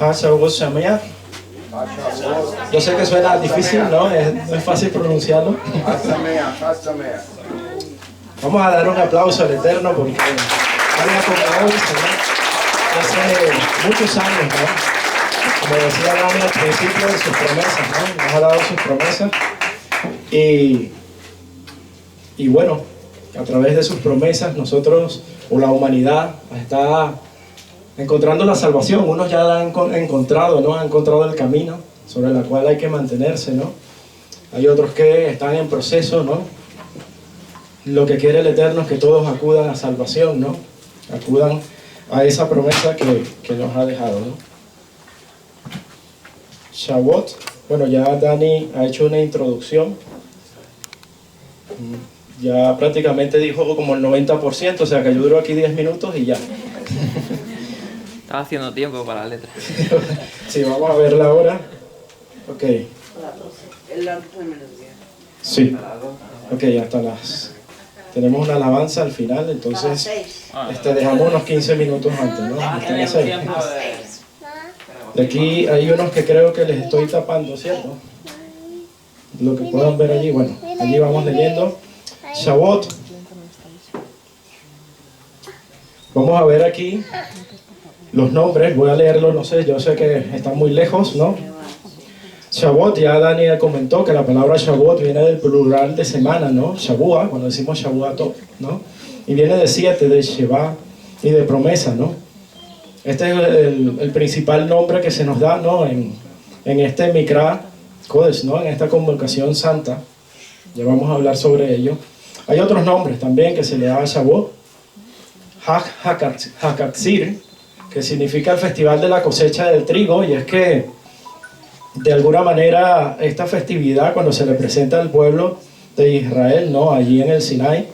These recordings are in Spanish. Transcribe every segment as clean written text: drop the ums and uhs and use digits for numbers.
Hashavot Shameach. Yo sé que suena difícil, ¿no? No es fácil pronunciarlo. Vamos a dar un aplauso al Eterno porque habla como hoy, Señor, hace muchos años, ¿no? Como decía Dani al principio de sus promesas, ¿no? Nos ha dado sus promesas y bueno, a través de sus promesas nosotros, o la humanidad, está encontrando la salvación. Unos ya la han encontrado, ¿no? Han encontrado el camino sobre el cual hay que mantenerse, ¿no? Hay otros que están en proceso, ¿no? Lo que quiere el Eterno es que todos acudan a salvación, ¿no? Acudan a esa promesa que nos ha dejado, ¿no? Shavuot, bueno, ya Dani ha hecho una introducción. Ya prácticamente dijo como el 90%, o sea que yo duro aquí 10 minutos y ya. Estaba haciendo tiempo para la letra. Sí, vamos a verla ahora. Ok. Sí. Ok, hasta las... Tenemos una alabanza al final, entonces dejamos unos 15 minutos antes, ¿no? De aquí hay unos que creo que les estoy tapando, ¿cierto? Lo que puedan ver allí, bueno, allí vamos leyendo. Shavuot. Vamos a ver aquí los nombres, voy a leerlos, no sé, yo sé que están muy lejos, ¿no? Shavuot, ya Daniel comentó que la palabra Shavuot viene del plural de semana, ¿no? Shavua, cuando decimos Shavuot, ¿no? Y viene de 7, de Sheva y de promesa, ¿no? Este es el principal nombre que se nos da, ¿no? En este Mikra Kodesh, ¿no? En esta convocación santa. Ya vamos a hablar sobre ello. Hay otros nombres también que se le da a Shavuot. Hakatzir, que significa el festival de la cosecha del trigo, y es que de alguna manera esta festividad, cuando se le presenta al pueblo de Israel, ¿no? Allí en el Sinai,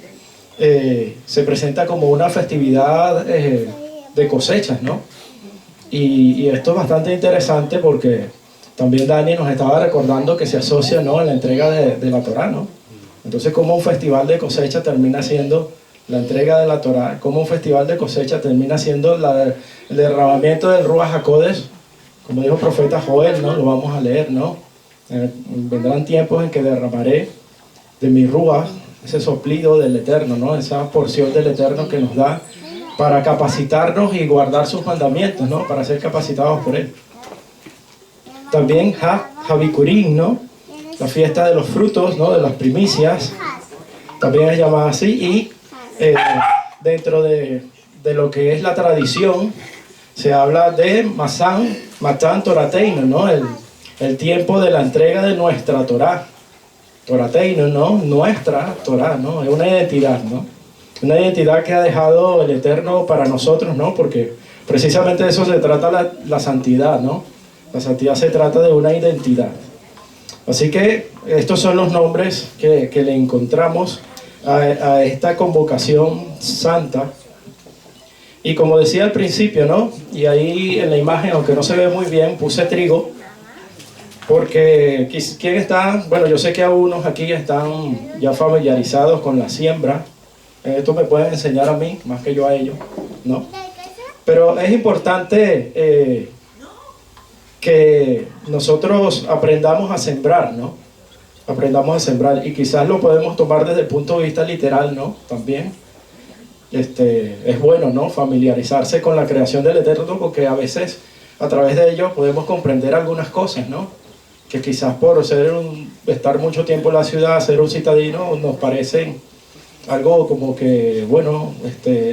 se presenta como una festividad de cosechas, ¿no? Y esto es bastante interesante porque también Dani nos estaba recordando que se asocia, ¿no?, en la entrega de la Torá, ¿no? Entonces, como un festival de cosecha termina siendo la entrega de la Torá, como un festival de cosecha termina siendo el derramamiento del Ruach HaKodesh, como dijo el profeta Joel, ¿no? Lo vamos a leer, ¿no? Vendrán tiempos en que derramaré de mi Ruach, ese soplido del Eterno, ¿no? Esa porción del Eterno que nos da para capacitarnos y guardar sus mandamientos, ¿no? Para ser capacitados por Él. También Habikurim, ¿no? La fiesta de los frutos, ¿no? De las primicias, también es llamada así. Y dentro de lo que es la tradición, se habla de Matan Torateino, ¿no? El tiempo de la entrega de nuestra Torá. Torateino, ¿no? Nuestra Torá, ¿no? Es una identidad, ¿no? Una identidad que ha dejado el Eterno para nosotros, ¿no? Porque precisamente de eso se trata la santidad, ¿no? La santidad se trata de una identidad. Así que estos son los nombres que le encontramos a esta convocación santa. Y como decía al principio, ¿no? Y ahí en la imagen, aunque no se ve muy bien, puse trigo. Porque, ¿quién está? Bueno, yo sé que algunos aquí están ya familiarizados con la siembra. Esto me pueden enseñar a mí, más que yo a ellos, ¿no? Pero es importante que nosotros aprendamos a sembrar, ¿no? Aprendamos a sembrar. Y quizás lo podemos tomar desde el punto de vista literal, ¿no? También. Es bueno, ¿no? Familiarizarse con la creación del Eterno, porque a veces a través de ello podemos comprender algunas cosas, ¿no? Que quizás por estar mucho tiempo en la ciudad, ser un citadino, nos parecen algo como que, bueno,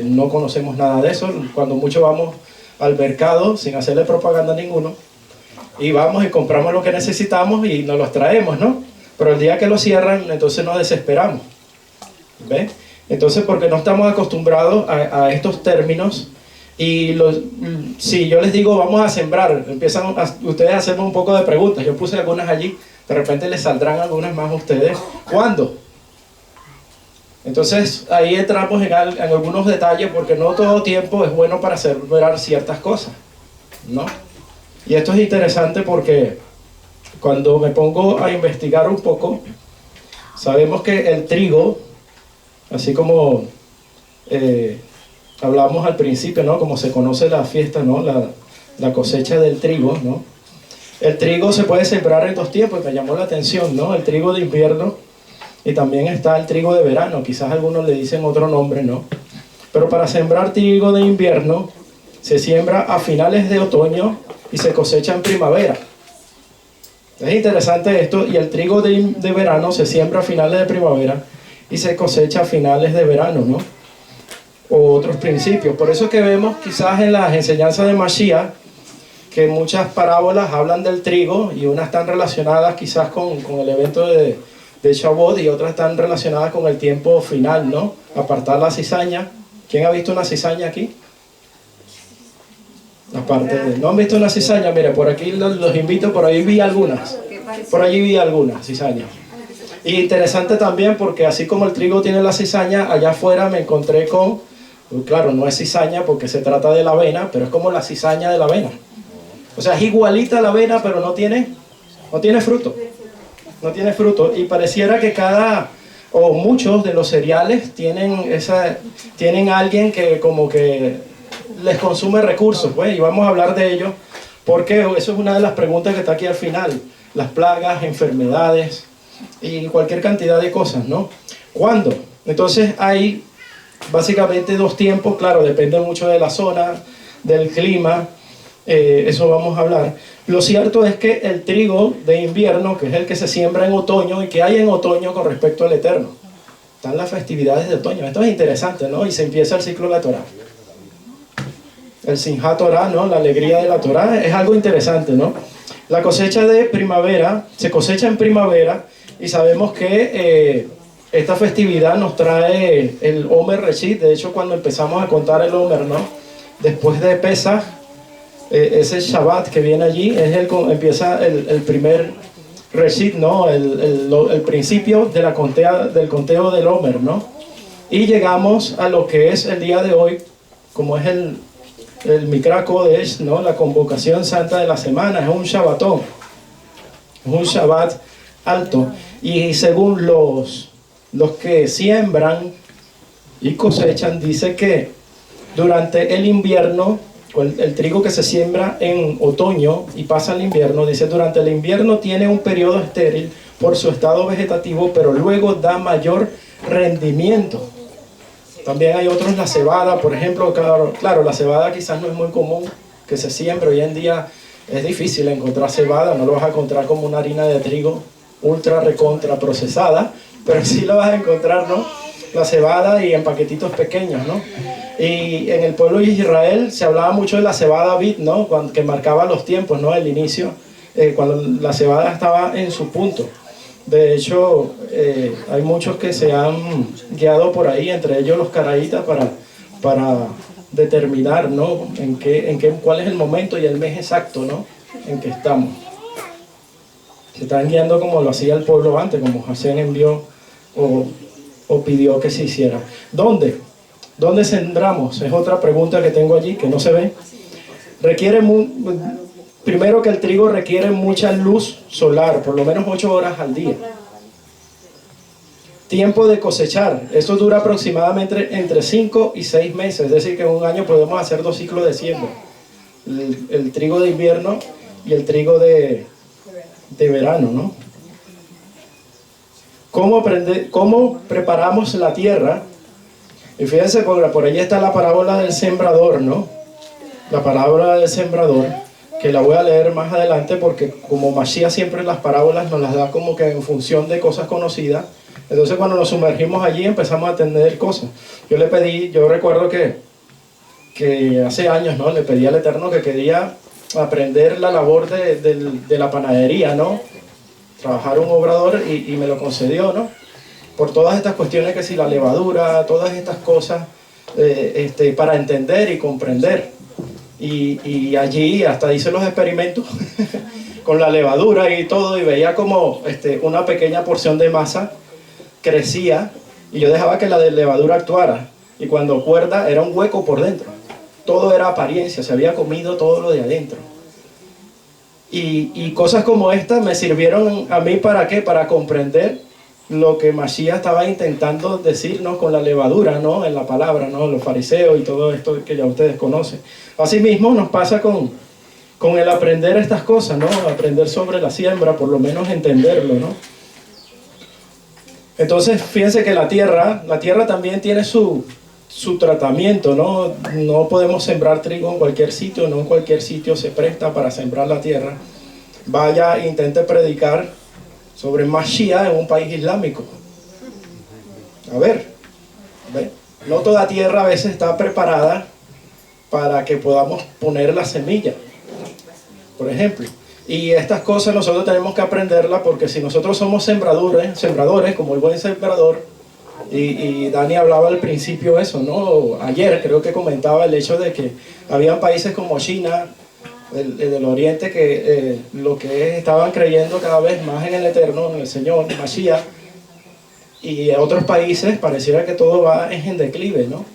no conocemos nada de eso. Cuando mucho vamos al mercado sin hacerle propaganda a ninguno, y vamos y compramos lo que necesitamos y nos los traemos, ¿no? Pero el día que lo cierran, entonces nos desesperamos, ¿ves? Entonces, porque no estamos acostumbrados a estos términos, y si yo les digo vamos a sembrar, empiezan ustedes a hacerme un poco de preguntas. Yo puse algunas allí, de repente les saldrán algunas más a ustedes. ¿Cuándo? Entonces ahí entramos en algunos detalles, porque no todo tiempo es bueno para sembrar ciertas cosas, ¿no? Y esto es interesante porque cuando me pongo a investigar un poco, sabemos que el trigo, así como hablamos al principio, ¿no? Como se conoce la fiesta, ¿no? la cosecha del trigo, ¿no? El trigo se puede sembrar en dos tiempos, me llamó la atención, ¿no? El trigo de invierno y también está el trigo de verano, quizás algunos le dicen otro nombre, ¿no? Pero para sembrar trigo de invierno se siembra a finales de otoño y se cosecha en primavera. Es interesante esto, y el trigo de verano se siembra a finales de primavera y se cosecha a finales de verano, ¿no? O otros principios. Por eso que vemos quizás en las enseñanzas de Mashiach que muchas parábolas hablan del trigo y unas están relacionadas quizás con el evento de Shavuot y otras están relacionadas con el tiempo final, ¿no? Apartar la cizaña. ¿Quién ha visto una cizaña aquí? Aparte, ¿no han visto una cizaña? Mire, por aquí los invito, por ahí vi algunas. Por allí vi algunas cizañas. Y interesante también porque así como el trigo tiene la cizaña, allá afuera me encontré con, claro, no es cizaña porque se trata de la avena, pero es como la cizaña de la avena. O sea, es igualita a la avena, pero no tiene fruto. No tiene fruto. Y pareciera que o muchos de los cereales tienen alguien que como que les consume recursos, pues, y vamos a hablar de ello, porque eso es una de las preguntas que está aquí al final. Las plagas, enfermedades y cualquier cantidad de cosas, ¿no? ¿Cuándo? Entonces hay básicamente dos tiempos, claro, depende mucho de la zona, del clima, eso vamos a hablar. Lo cierto es que el trigo de invierno, que es el que se siembra en otoño y que hay en otoño con respecto al Eterno, están las festividades de otoño. Esto es interesante, ¿no? Y se empieza el ciclo de la Torá. El Simchat Torah, ¿no? La alegría de la Torá es algo interesante, ¿no? La cosecha de primavera, se cosecha en primavera y sabemos que esta festividad nos trae el Omer Reshit. De hecho, cuando empezamos a contar el Omer, ¿no? Después de Pesach, ese Shabbat que viene allí, empieza el primer Reshit, ¿no? El principio de del conteo del Omer, ¿no? Y llegamos a lo que es el día de hoy, como es el Mikra Kodesh, ¿no? La convocación santa de la semana, es un Shabbatón, es un Shabbat alto. Y según los que siembran y cosechan, dice que durante el invierno, el trigo que se siembra en otoño y pasa al invierno, dice, durante el invierno tiene un periodo estéril por su estado vegetativo, pero luego da mayor rendimiento. También hay otros, la cebada, por ejemplo. Claro, la cebada quizás no es muy común que se siembre. Hoy en día es difícil encontrar cebada, no lo vas a encontrar como una harina de trigo ultra recontra procesada, pero sí lo vas a encontrar, ¿no? La cebada y en paquetitos pequeños, ¿no? Y en el pueblo de Israel se hablaba mucho de la cebada bit, ¿no? Que marcaba los tiempos, ¿no? El inicio, cuando la cebada estaba en su punto. De hecho, hay muchos que se han guiado por ahí, entre ellos los caraítas, para determinar, ¿no? Cuál es el momento y el mes exacto, ¿no? En que estamos. Se están guiando como lo hacía el pueblo antes, como Hashem envió o pidió que se hiciera. ¿Dónde? ¿Dónde sembramos? Es otra pregunta que tengo allí, que no se ve. Primero que el trigo requiere mucha luz solar, por lo menos 8 horas al día. Tiempo de cosechar, eso dura aproximadamente entre 5 y 6 meses, es decir, que en un año podemos hacer 2 ciclos de siembra. El trigo de invierno y el trigo de verano, ¿no? ¿Cómo preparamos la tierra? Y fíjense, por ahí está la parábola del sembrador, ¿no? La parábola del sembrador, que la voy a leer más adelante porque como Mashiach siempre las parábolas nos las da como que en función de cosas conocidas. Entonces cuando nos sumergimos allí empezamos a entender cosas. Yo recuerdo que hace años, ¿no? Le pedí al Eterno que quería aprender la labor de la panadería, ¿no? Trabajar un obrador y me lo concedió, ¿no? Por todas estas cuestiones, que si la levadura, todas estas cosas, para entender y comprender. Y allí hasta hice los experimentos con la levadura y todo, y veía como una pequeña porción de masa crecía y yo dejaba que la de levadura actuara, y cuando cuerda era un hueco por dentro, todo era apariencia, se había comido todo lo de adentro. Y cosas como estas me sirvieron a mí, ¿para qué? Para comprender lo que Mashiach estaba intentando decirnos con la levadura, ¿no? En la palabra, ¿no? Los fariseos y todo esto que ya ustedes conocen. Asimismo nos pasa con con el aprender estas cosas, ¿no? Aprender sobre la siembra, por lo menos entenderlo, ¿no? Entonces, fíjense que la tierra también tiene su tratamiento, ¿no? No podemos sembrar trigo en cualquier sitio, no en cualquier sitio se presta para sembrar la tierra. Vaya, intente predicar sobre Mashiach en un país islámico. A ver, ¿ve? No toda tierra a veces está preparada para que podamos poner la semilla, por ejemplo. Y estas cosas nosotros tenemos que aprenderlas, porque si nosotros somos sembradores como el buen sembrador, y Dani hablaba al principio eso, ¿no? Ayer creo que comentaba el hecho de que habían países como China, el del Oriente, que lo que estaban creyendo cada vez más en el Eterno, en el Señor, Mashiach, y en otros países pareciera que todo va en declive, ¿no?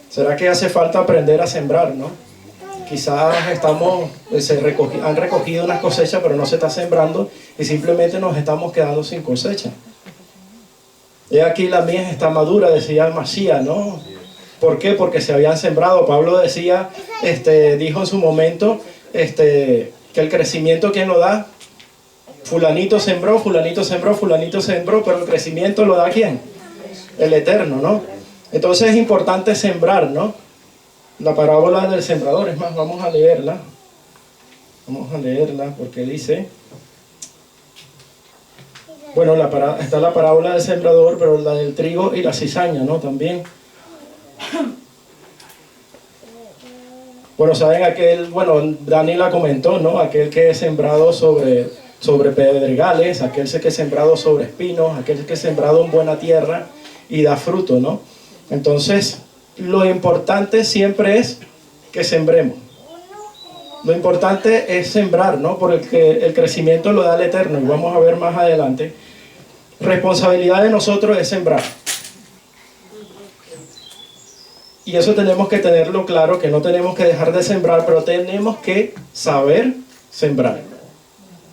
¿Será que hace falta aprender a sembrar, no? Quizás han recogido unas cosechas, pero no se está sembrando y simplemente nos estamos quedando sin cosecha. Y aquí la mies está madura, decía el Mashiach, ¿no? ¿Por qué? Porque se habían sembrado. Pablo decía, dijo en su momento, que el crecimiento, ¿quién lo da? Fulanito sembró, fulanito sembró, fulanito sembró, pero el crecimiento lo da ¿quién? El Eterno, ¿no? Entonces es importante sembrar, ¿no? La parábola del sembrador, es más, vamos a leerla. Vamos a leerla porque dice... Bueno, está la parábola del sembrador, pero la del trigo y la cizaña, ¿no? También. Bueno, saben Dani la comentó, ¿no? Aquel que es sembrado sobre pedregales, aquel que es sembrado sobre espinos, aquel que es sembrado en buena tierra y da fruto, ¿no? Entonces, lo importante siempre es que sembremos. Lo importante es sembrar, ¿no? Porque el crecimiento lo da el Eterno, y vamos a ver más adelante. Responsabilidad de nosotros es sembrar. Y eso tenemos que tenerlo claro, que no tenemos que dejar de sembrar, pero tenemos que saber sembrar.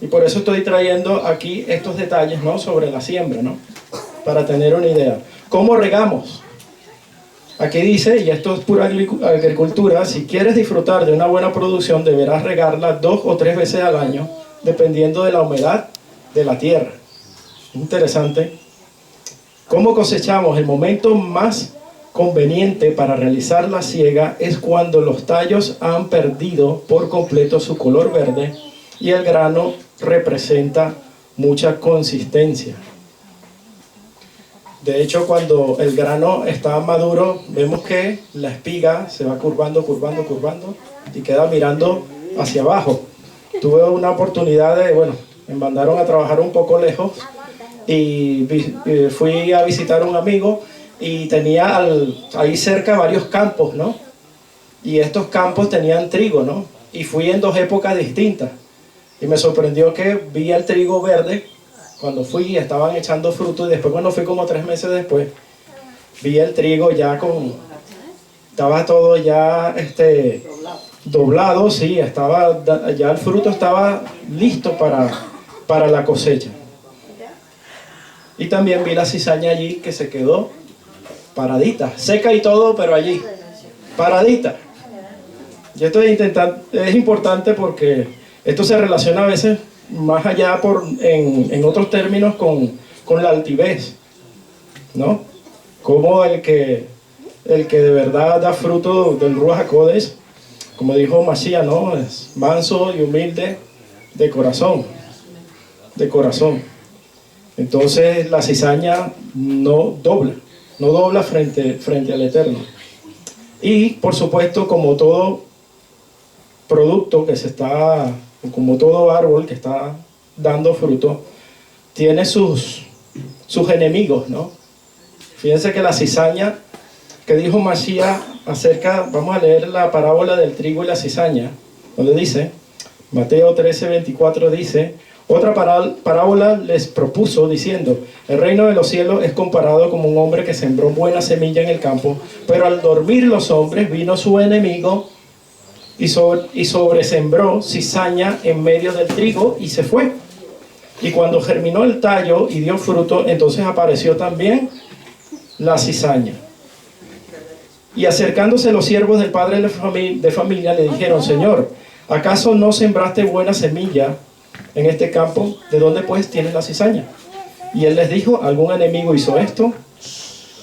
Y por eso estoy trayendo aquí estos detalles, ¿no? Sobre la siembra, ¿no? Para tener una idea. ¿Cómo regamos? Aquí dice, y esto es pura agricultura, si quieres disfrutar de una buena producción, deberás regarla 2 o 3 veces al año, dependiendo de la humedad de la tierra. Interesante. ¿Cómo cosechamos? El momento más conveniente para realizar la siega es cuando los tallos han perdido por completo su color verde y el grano representa mucha consistencia. De hecho, cuando el grano está maduro, vemos que la espiga se va curvando y queda mirando hacia abajo. Tuve una oportunidad me mandaron a trabajar un poco lejos y fui a visitar a un amigo y tenía ahí cerca varios campos, ¿no? Y estos campos tenían trigo, ¿no? Y fui en 2 épocas distintas y me sorprendió que vi el trigo verde. Cuando fui estaban echando fruto, y después cuando fui como 3 meses después, vi el trigo ya estaba todo ya doblado, sí, ya el fruto estaba listo para la cosecha. Y también vi la cizaña allí que se quedó paradita, seca y todo, pero allí, paradita. Yo estoy intentando, es importante porque esto se relaciona a veces más allá en otros términos con la altivez, ¿no? Como el que de verdad da fruto del Ruach HaKodesh, como dijo Mashiach, ¿no? Es manso y humilde de corazón. Entonces la cizaña no dobla frente al Eterno. Y por supuesto, como todo producto como todo árbol que está dando fruto, tiene sus enemigos, ¿no? Fíjense que la cizaña, que dijo Mashiach vamos a leer la parábola del trigo y la cizaña, donde dice, Mateo 13:24 dice, otra parábola les propuso diciendo, el reino de los cielos es comparado como un hombre que sembró buena semilla en el campo, pero al dormir los hombres vino su enemigo y sobresembró cizaña en medio del trigo y se fue. Y cuando germinó el tallo y dio fruto, entonces apareció también la cizaña. Y acercándose los siervos del padre de familia le dijeron, Señor, ¿Acaso no sembraste buena semilla en este campo? ¿De dónde pues tienes la cizaña? Y él les dijo, algún enemigo hizo esto.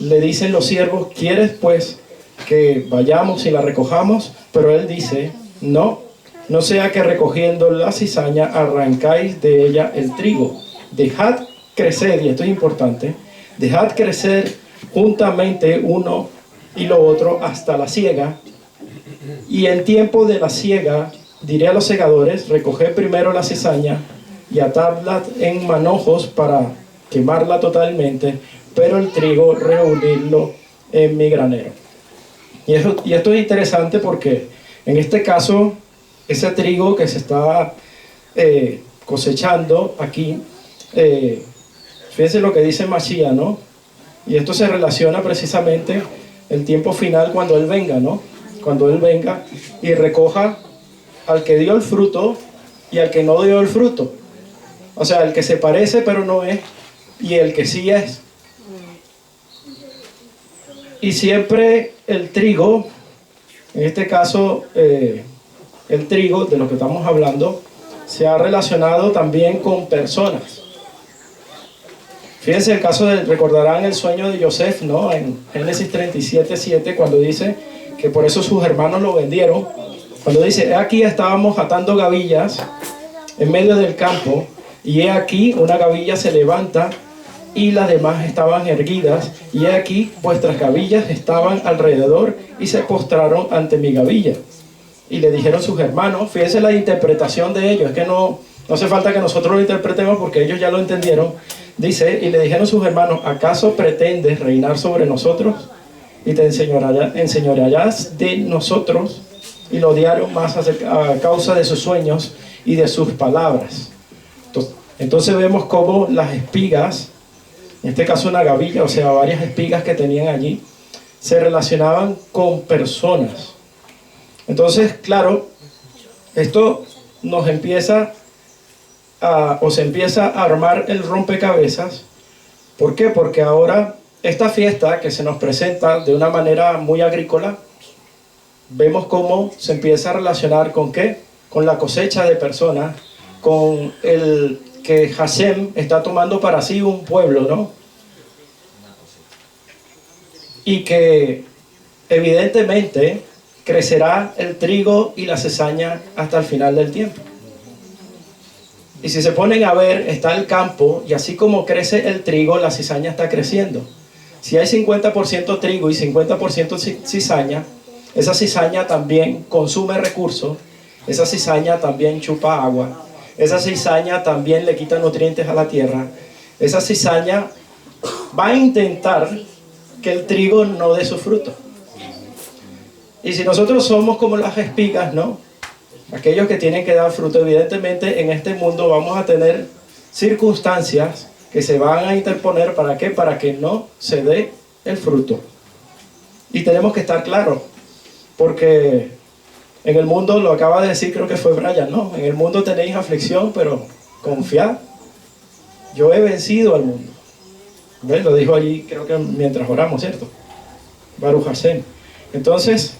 Le dicen los siervos, ¿quieres pues que vayamos y la recojamos? Pero él dice, no, no sea que recogiendo la cizaña arrancáis de ella el trigo. Dejad crecer, y esto es importante, dejad crecer juntamente uno y lo otro hasta la siega. Y en tiempo de la siega diré a los segadores, recoged primero la cizaña y atadla en manojos para quemarla totalmente, pero el trigo reunirlo en mi granero. Y esto es interesante porque en este caso, ese trigo que se está cosechando aquí, fíjense lo que dice Mashiach, ¿no? Y esto se relaciona precisamente el tiempo final cuando Él venga, ¿no? Cuando Él venga y recoja al que dio el fruto y al que no dio el fruto. O sea, el que se parece pero no es, y el que sí es. Y siempre el trigo, en este caso el trigo de lo que estamos hablando, se ha relacionado también con personas. Fíjense el caso recordarán el sueño de Yosef, ¿no? En Génesis 37:7, cuando dice que por eso sus hermanos lo vendieron. Cuando dice, he aquí estábamos atando gavillas en medio del campo, y he aquí una gavilla se levanta y las demás estaban erguidas, y he aquí vuestras gavillas estaban alrededor y se postraron ante mi gavilla. Y le dijeron sus hermanos, fíjense la interpretación de ellos, es que no hace falta que nosotros lo interpretemos porque ellos ya lo entendieron. Dice, y le dijeron sus hermanos, ¿acaso pretendes reinar sobre nosotros y te enseñorearás de nosotros? Y lo odiaron más a causa de sus sueños y de sus palabras. Entonces vemos cómo las espigas, en este caso una gavilla, o sea, varias espigas que tenían allí, se relacionaban con personas. Entonces, claro, esto nos empieza se empieza a armar el rompecabezas. ¿Por qué? Porque ahora esta fiesta que se nos presenta de una manera muy agrícola, vemos cómo se empieza a relacionar con ¿qué? Con la cosecha de personas, con el que Hashem está tomando para sí un pueblo, ¿no? Y que evidentemente crecerá el trigo y la cizaña hasta el final del tiempo. Y si se ponen a ver, está el campo, y así como crece el trigo, la cizaña está creciendo. Si hay 50% trigo y 50% cizaña, esa cizaña también consume recursos, esa cizaña también chupa agua, esa cizaña también le quita nutrientes a la tierra, esa cizaña va a intentar que el trigo no dé su fruto. Y si nosotros somos como las espigas, ¿no? Aquellos que tienen que dar fruto, evidentemente en este mundo vamos a tener circunstancias que se van a interponer. ¿Para qué? Para que no se dé el fruto. Y tenemos que estar claros, porque en el mundo, lo acaba de decir, creo que fue Brian, ¿no? En el mundo tenéis aflicción, pero confiad, yo he vencido al mundo. ¿Ves? Lo dijo allí, creo que mientras oramos, ¿cierto? Baruch Hashem. Entonces,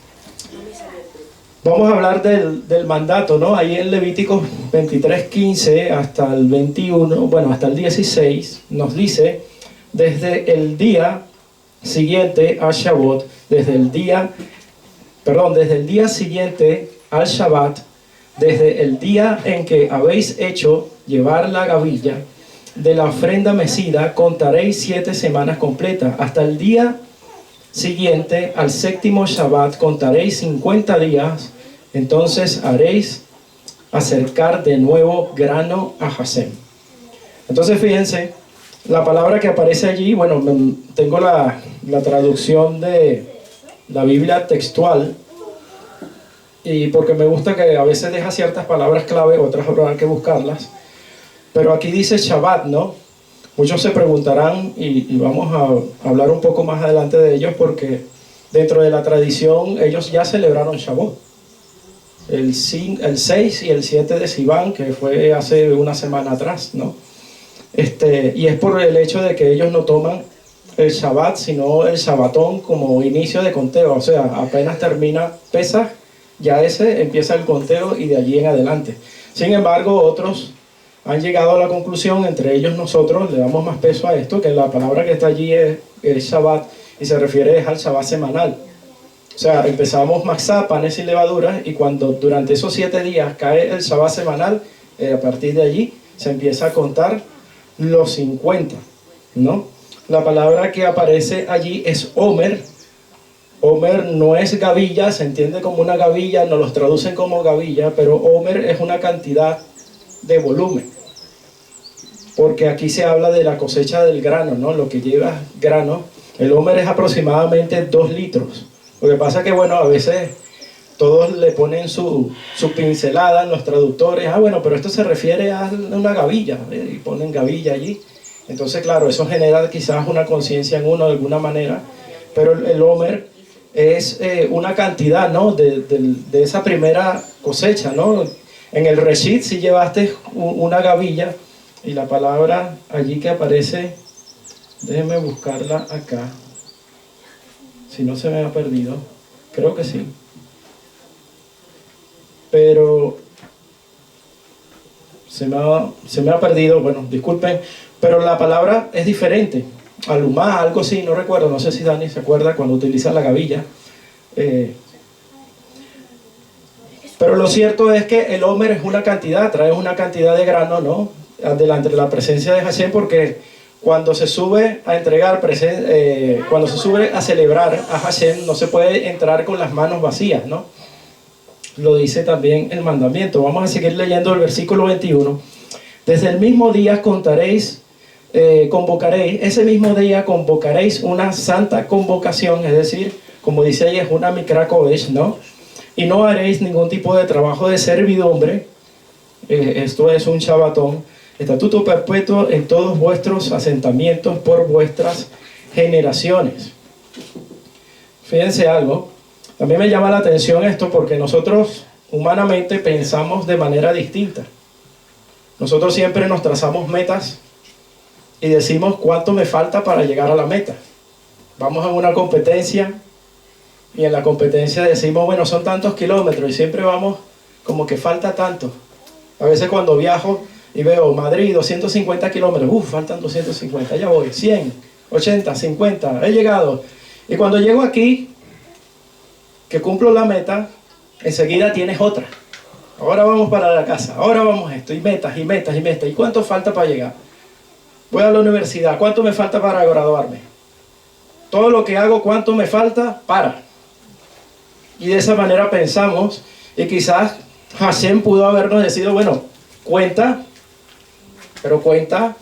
vamos a hablar del mandato, ¿no? Ahí en Levíticos 23:15 hasta el 21, bueno, hasta el 16, nos dice, desde el día siguiente al Shabbat, desde el día siguiente al Shabbat, desde el día en que habéis hecho llevar la gavilla de la ofrenda mecida, contaréis 7 semanas completas. Hasta el día siguiente al séptimo Shabbat contaréis 50 días. Entonces haréis acercar de nuevo grano a Hashem. Entonces fíjense, la palabra que aparece allí, bueno, tengo la traducción de la Biblia textual, y porque me gusta que a veces deja ciertas palabras clave, otras habrá que buscarlas, pero aquí dice Shabbat, ¿no? Muchos se preguntarán, y vamos a hablar un poco más adelante de ellos, porque dentro de la tradición ellos ya celebraron Shabbat. El 6 y el 7 de Sivan, que fue hace una semana atrás, ¿no? Y es por el hecho de que ellos no toman el Shabbat, sino el Shabbatón como inicio de conteo. O sea, apenas termina Pesaj, Ya ese empieza el conteo y de allí en adelante. Sin embargo, otros han llegado a la conclusión, entre ellos nosotros, le damos más peso a esto, que la palabra que está allí es Shabbat, y se refiere al Shabbat semanal. O sea, empezamos Matzá, panes y levaduras, y cuando durante esos 7 días cae el Shabbat semanal, a partir de allí se empieza a contar los 50, ¿no? La palabra que aparece allí es Omer. Omer no es gavilla, se entiende como una gavilla, nos los traducen como gavilla, pero Omer es una cantidad de volumen, porque aquí se habla de la cosecha del grano, ¿no? Lo que lleva grano. El Omer es aproximadamente 2 litros. Lo que pasa es que, bueno, a veces todos le ponen su pincelada en los traductores. Ah, bueno, pero esto se refiere a una gavilla, ¿eh? Y ponen gavilla allí. Entonces, claro, eso genera quizás una conciencia en uno de alguna manera, pero el Omer es una cantidad, ¿no? de esa primera cosecha, ¿no? En el Reshit si llevaste una gavilla, y la palabra allí que aparece, déjenme buscarla acá, si no se me ha perdido, creo que sí, pero se me ha perdido, bueno, disculpen, pero la palabra es diferente. Alumá, algo así, no recuerdo, no sé si Dani se acuerda cuando utiliza la gavilla. Pero lo cierto es que el Omer es una cantidad, trae una cantidad de grano, ¿no? Delante de la presencia de Hashem, porque cuando se sube a entregar, cuando se sube a celebrar a Hashem, no se puede entrar con las manos vacías, ¿no? Lo dice también el mandamiento. Vamos a seguir leyendo el versículo 21. Desde el mismo día convocaréis, ese mismo día convocaréis una santa convocación, es decir, como dice ahí, es una mikra kodesh, ¿no? Y no haréis ningún tipo de trabajo de servidumbre, esto es un Shabbatón, estatuto perpetuo en todos vuestros asentamientos por vuestras generaciones. Fíjense algo, a mí me llama la atención esto porque nosotros humanamente pensamos de manera distinta. Nosotros siempre nos trazamos metas y decimos cuánto me falta para llegar a la meta. Vamos a una competencia y en la competencia decimos, bueno, son tantos kilómetros, y siempre vamos como que falta tanto. A veces cuando viajo y veo Madrid, 250 kilómetros, faltan 250, ya voy, 100, 80, 50, he llegado. Y cuando llego aquí, que cumplo la meta, enseguida tienes otra. Ahora vamos para la casa, ahora vamos a esto, y metas, y metas, y metas. ¿Y cuánto falta para llegar? Voy a la universidad, ¿cuánto me falta para graduarme? Todo lo que hago, ¿cuánto me falta para? Y de esa manera pensamos, y quizás Hashem pudo habernos decidido, bueno, cuenta, pero cuenta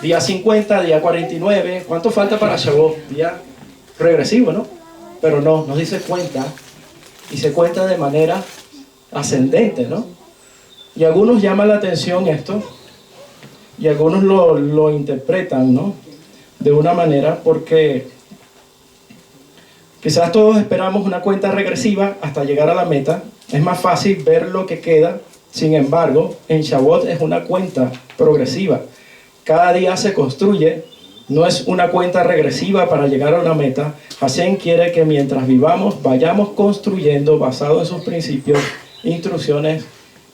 día 50, día 49, ¿cuánto falta para Shavuot? Día regresivo, ¿no? Pero no, nos dice cuenta, y se cuenta de manera ascendente, ¿no? Y a algunos llama la atención esto, y algunos lo interpretan, ¿no? De una manera, porque quizás todos esperamos una cuenta regresiva hasta llegar a la meta. Es más fácil ver lo que queda. Sin embargo, en Shavuot es una cuenta progresiva. Cada día se construye. No es una cuenta regresiva para llegar a una meta. Hashem quiere que mientras vivamos, vayamos construyendo basado en sus principios, instrucciones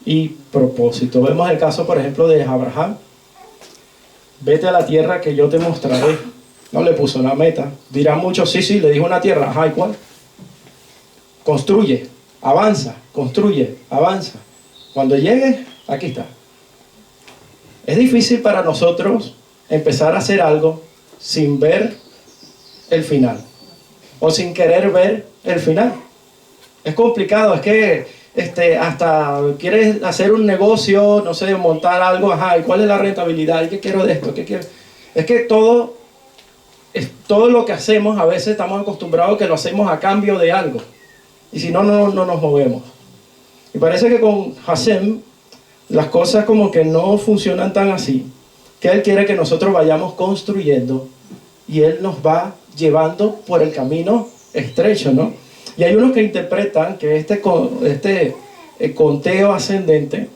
y propósitos. Vemos el caso, por ejemplo, de Abraham. Vete a la tierra que yo te mostraré. No le puso una meta. Dirán muchos, sí, le dijo una tierra. Ajá, ¿y cuál? Construye, avanza, construye, avanza. Cuando llegue, aquí está. Es difícil para nosotros empezar a hacer algo sin ver el final. O sin querer ver el final. Es complicado, es que hasta quieres hacer un negocio, no sé, montar algo, ajá, ¿y cuál es la rentabilidad? ¿Y qué quiero de esto? ¿Qué quiero? Es que todo lo que hacemos, a veces estamos acostumbrados a que lo hacemos a cambio de algo. Y si no, no nos movemos. Y parece que con Hashem las cosas como que no funcionan tan así, que Él quiere que nosotros vayamos construyendo y Él nos va llevando por el camino estrecho, ¿no? Y hay unos que interpretan que este conteo ascendente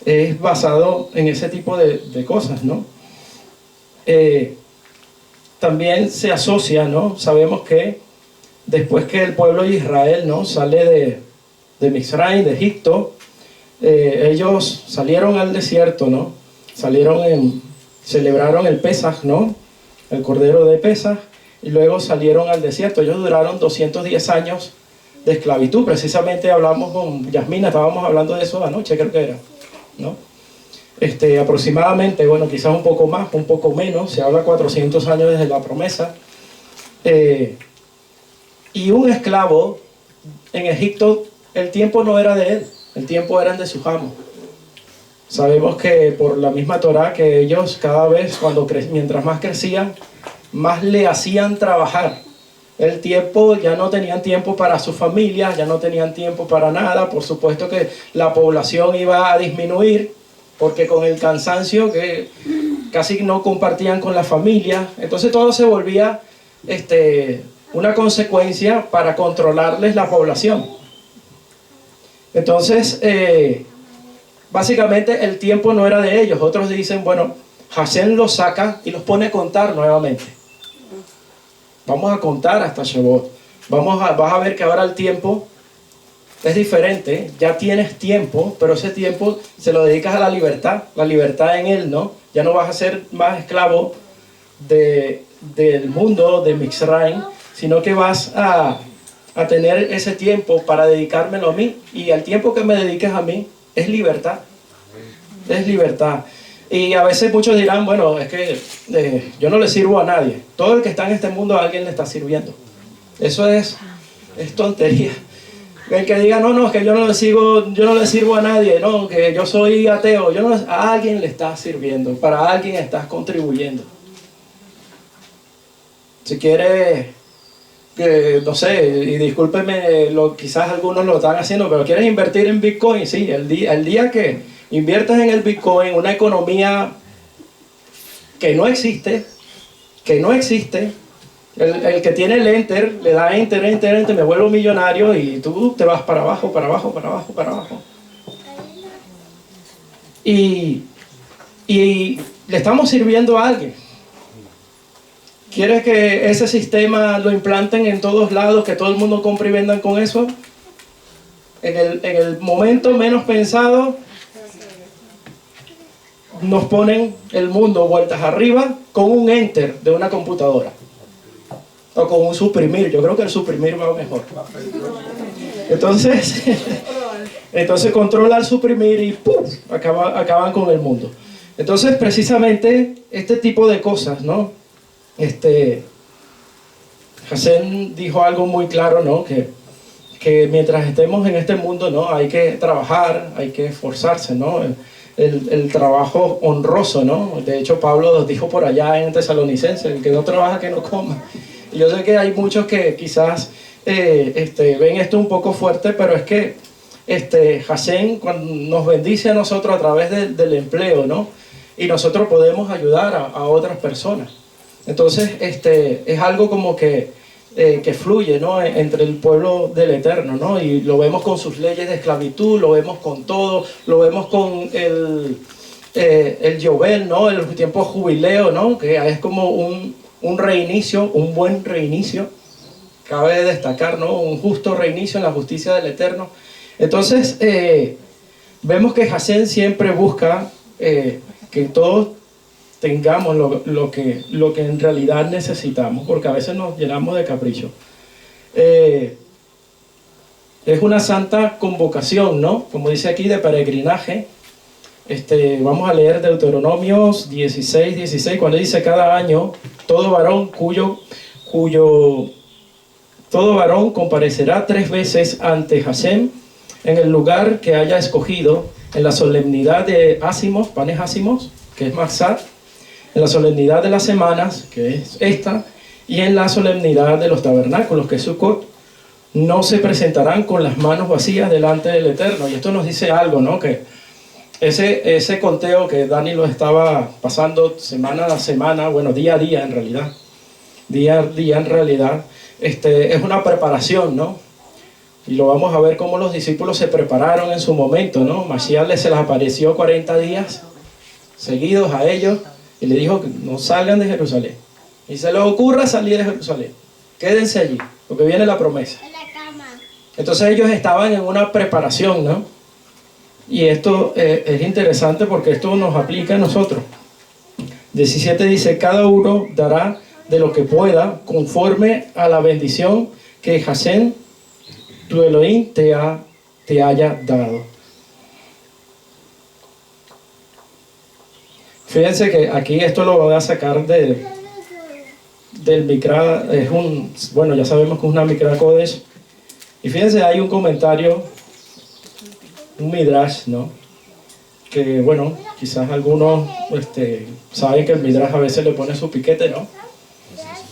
es basado en ese tipo de cosas, ¿no? También se asocia, ¿no? Sabemos que después que el pueblo de Israel, ¿no? sale de Mizraim, de Egipto. Ellos salieron al desierto, ¿no? Celebraron el Pesaj, ¿no? El Cordero de Pesaj, y luego salieron al desierto. Ellos duraron 210 años de esclavitud. Precisamente hablamos con Yasmina, estábamos hablando de eso anoche, creo que era, ¿no? Aproximadamente, bueno, quizás un poco más, un poco menos, se habla 400 años desde la promesa. Y un esclavo en Egipto, el tiempo no era de él, el tiempo era de sus amos. Sabemos que por la misma Torá que ellos cada vez, mientras más crecían, más le hacían trabajar. El tiempo, ya no tenían tiempo para sus familias, ya no tenían tiempo para nada. Por supuesto que la población iba a disminuir, porque con el cansancio que casi no compartían con la familia. Entonces todo se volvía una consecuencia para controlarles la población. Entonces, básicamente el tiempo no era de ellos. Otros dicen, bueno, Hashem los saca y los pone a contar nuevamente. Vamos a contar hasta Shavuot. Vas a ver que ahora el tiempo es diferente. Ya tienes tiempo, pero ese tiempo se lo dedicas a la libertad en él, ¿no? Ya no vas a ser más esclavo del mundo, de Mizraim, sino que vas a tener ese tiempo para dedicármelo a mí. Y el tiempo que me dediques a mí es libertad. Es libertad. Y a veces muchos dirán, bueno, es que yo no le sirvo a nadie. Todo el que está en este mundo a alguien le está sirviendo. Eso es tontería. El que diga, no, es que yo no le sirvo a nadie, no, que yo soy ateo, a alguien le estás sirviendo, para alguien estás contribuyendo. Si quieres, no sé, y discúlpeme, quizás algunos lo están haciendo, pero quieres invertir en Bitcoin, sí, el día que inviertas en el Bitcoin, una economía que no existe, el que tiene el enter, le da enter, me vuelvo millonario y tú te vas para abajo. Y le estamos sirviendo a alguien. ¿Quieres que ese sistema lo implanten en todos lados, que todo el mundo compre y vendan con eso? En el momento menos pensado, nos ponen el mundo vueltas arriba con un enter de una computadora. O con un suprimir. Yo creo que el suprimir va mejor. Entonces controla el suprimir y ¡pum! Acaban con el mundo. Entonces, precisamente, este tipo de cosas, ¿no? Hashem dijo algo muy claro, ¿no? Que mientras estemos en este mundo, ¿no? Hay que trabajar, hay que esforzarse, ¿no? El trabajo honroso, ¿no? De hecho, Pablo nos dijo por allá en Tesalonicenses, el que no trabaja, que no coma. Y yo sé que hay muchos que quizás ven esto un poco fuerte, pero es que Hashem cuando nos bendice a nosotros a través del empleo, ¿no? Y nosotros podemos ayudar a otras personas. Entonces, es algo como que fluye, ¿no? Entre el pueblo del Eterno, ¿no? Y lo vemos con sus leyes de esclavitud, lo vemos con todo, lo vemos con el Yobel, ¿no? El tiempo jubileo, ¿no? Que es como un reinicio, un buen reinicio. Cabe destacar, ¿no? Un justo reinicio en la justicia del Eterno. Entonces, vemos que Hashem siempre busca que todos tengamos lo que en realidad necesitamos, porque a veces nos llenamos de capricho. Es una santa convocación, ¿no? Como dice aquí, de peregrinaje. Vamos a leer Deuteronomios 16, cuando dice: cada año todo varón todo varón comparecerá 3 veces ante Hashem en el lugar que haya escogido, en la solemnidad de ácimos, panes ácimos, que es Matzah, en la solemnidad de las semanas, que es esta, y en la solemnidad de los tabernáculos, que es Sukkot. No se presentarán con las manos vacías delante del Eterno. Y esto nos dice algo, ¿no? Que ese conteo que Dani lo estaba pasando semana a semana, bueno, día a día en realidad, es una preparación, ¿no? Y lo vamos a ver cómo los discípulos se prepararon en su momento, ¿no? Mashiach se les apareció 40 días seguidos a ellos y le dijo que no salgan de Jerusalén. Y se les ocurra salir de Jerusalén. Quédense allí, porque viene la promesa. Entonces ellos estaban en una preparación, ¿no? Y esto es interesante porque esto nos aplica a nosotros. 17 dice, cada uno dará de lo que pueda conforme a la bendición que Hashem, tu Elohim, te haya dado. Fíjense que aquí esto lo voy a sacar del Mikra, bueno, ya sabemos que es una Mikra Kodesh. Y fíjense, hay un comentario, un Midrash, ¿no? Que bueno, quizás algunos saben que el Midrash a veces le pone su piquete, ¿no?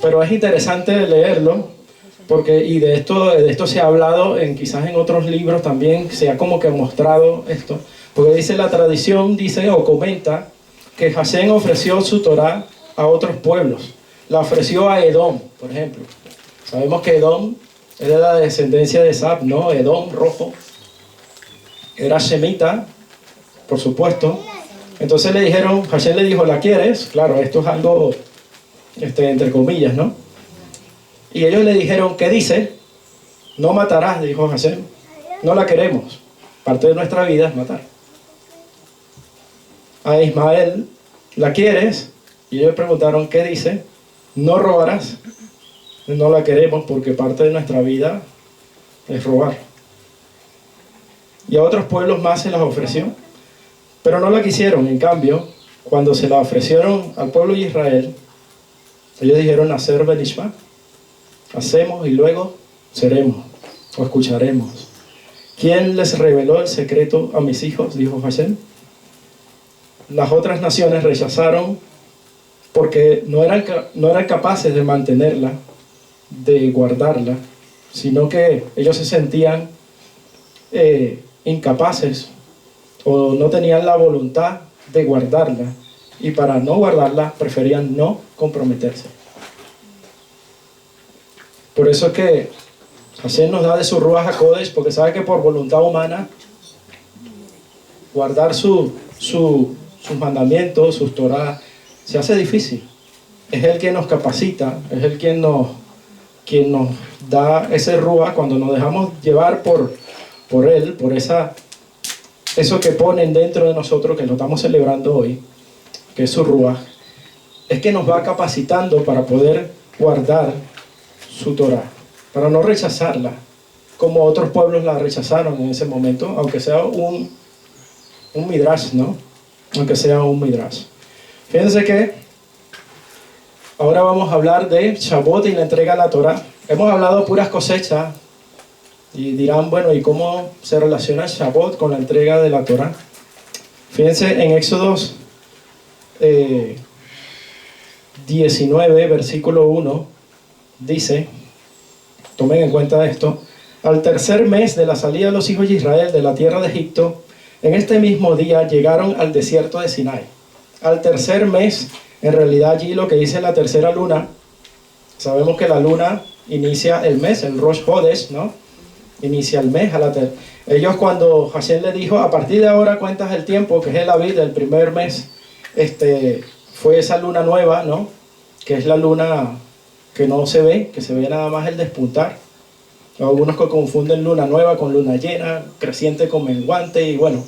Pero es interesante leerlo, porque, y de esto se ha hablado quizás en otros libros también, se ha como que mostrado esto, porque dice la tradición, dice o comenta, que Hashem ofreció su Torah a otros pueblos. La ofreció a Edom, por ejemplo. Sabemos que Edom es de la descendencia de Sab, ¿no? Edom, rojo. Era semita, por supuesto. Entonces le dijeron, Hashem le dijo, ¿la quieres? Claro, esto es algo, entre comillas, ¿no? Y ellos le dijeron, ¿qué dice? No matarás, dijo Hashem. No la queremos. Parte de nuestra vida es matar. A Ismael, ¿la quieres? Y ellos preguntaron, ¿qué dice? No robarás. No la queremos porque parte de nuestra vida es robar. Y a otros pueblos más se las ofreció, pero no la quisieron. En cambio, cuando se la ofrecieron al pueblo de Israel, ellos dijeron, hacer benishma, hacemos y luego seremos o escucharemos. ¿Quién les reveló el secreto a mis hijos? Dijo Hashem. Las otras naciones rechazaron porque no eran capaces de mantenerla, de guardarla, sino que ellos se sentían incapaces o no tenían la voluntad de guardarla, y para no guardarla preferían no comprometerse. Por eso es que Hashem nos da de su Ruach HaKodesh, porque sabe que por voluntad humana guardar sus mandamientos, sus Torah, se hace difícil. Es Él quien nos capacita, es Él quien nos da ese Ruach cuando nos dejamos llevar por Él, por eso que ponen dentro de nosotros, que lo estamos celebrando hoy, que es su Ruach. Es que nos va capacitando para poder guardar su Torah, para no rechazarla, como otros pueblos la rechazaron en ese momento, aunque sea un midrash, ¿no? Aunque sea un midrash. Fíjense que ahora vamos a hablar de Shavuot y la entrega a la Torah. Hemos hablado de puras cosechas y dirán, bueno, ¿y cómo se relaciona Shavuot con la entrega de la Torah? Fíjense en Éxodos 19, versículo 1, dice, tomen en cuenta esto, al tercer mes de la salida de los hijos de Israel de la tierra de Egipto, en este mismo día llegaron al desierto de Sinai. Al tercer mes, en realidad allí lo que dice la tercera luna, sabemos que la luna inicia el mes, el Rosh Hodesh, ¿no? Inicia el mes. Ellos cuando Hashem le dijo, a partir de ahora cuentas el tiempo, que es el Abid, el primer mes, fue esa luna nueva, ¿no? Que es la luna que no se ve, que se ve nada más el despuntar. Algunos que confunden luna nueva con luna llena, creciente con menguante, y bueno,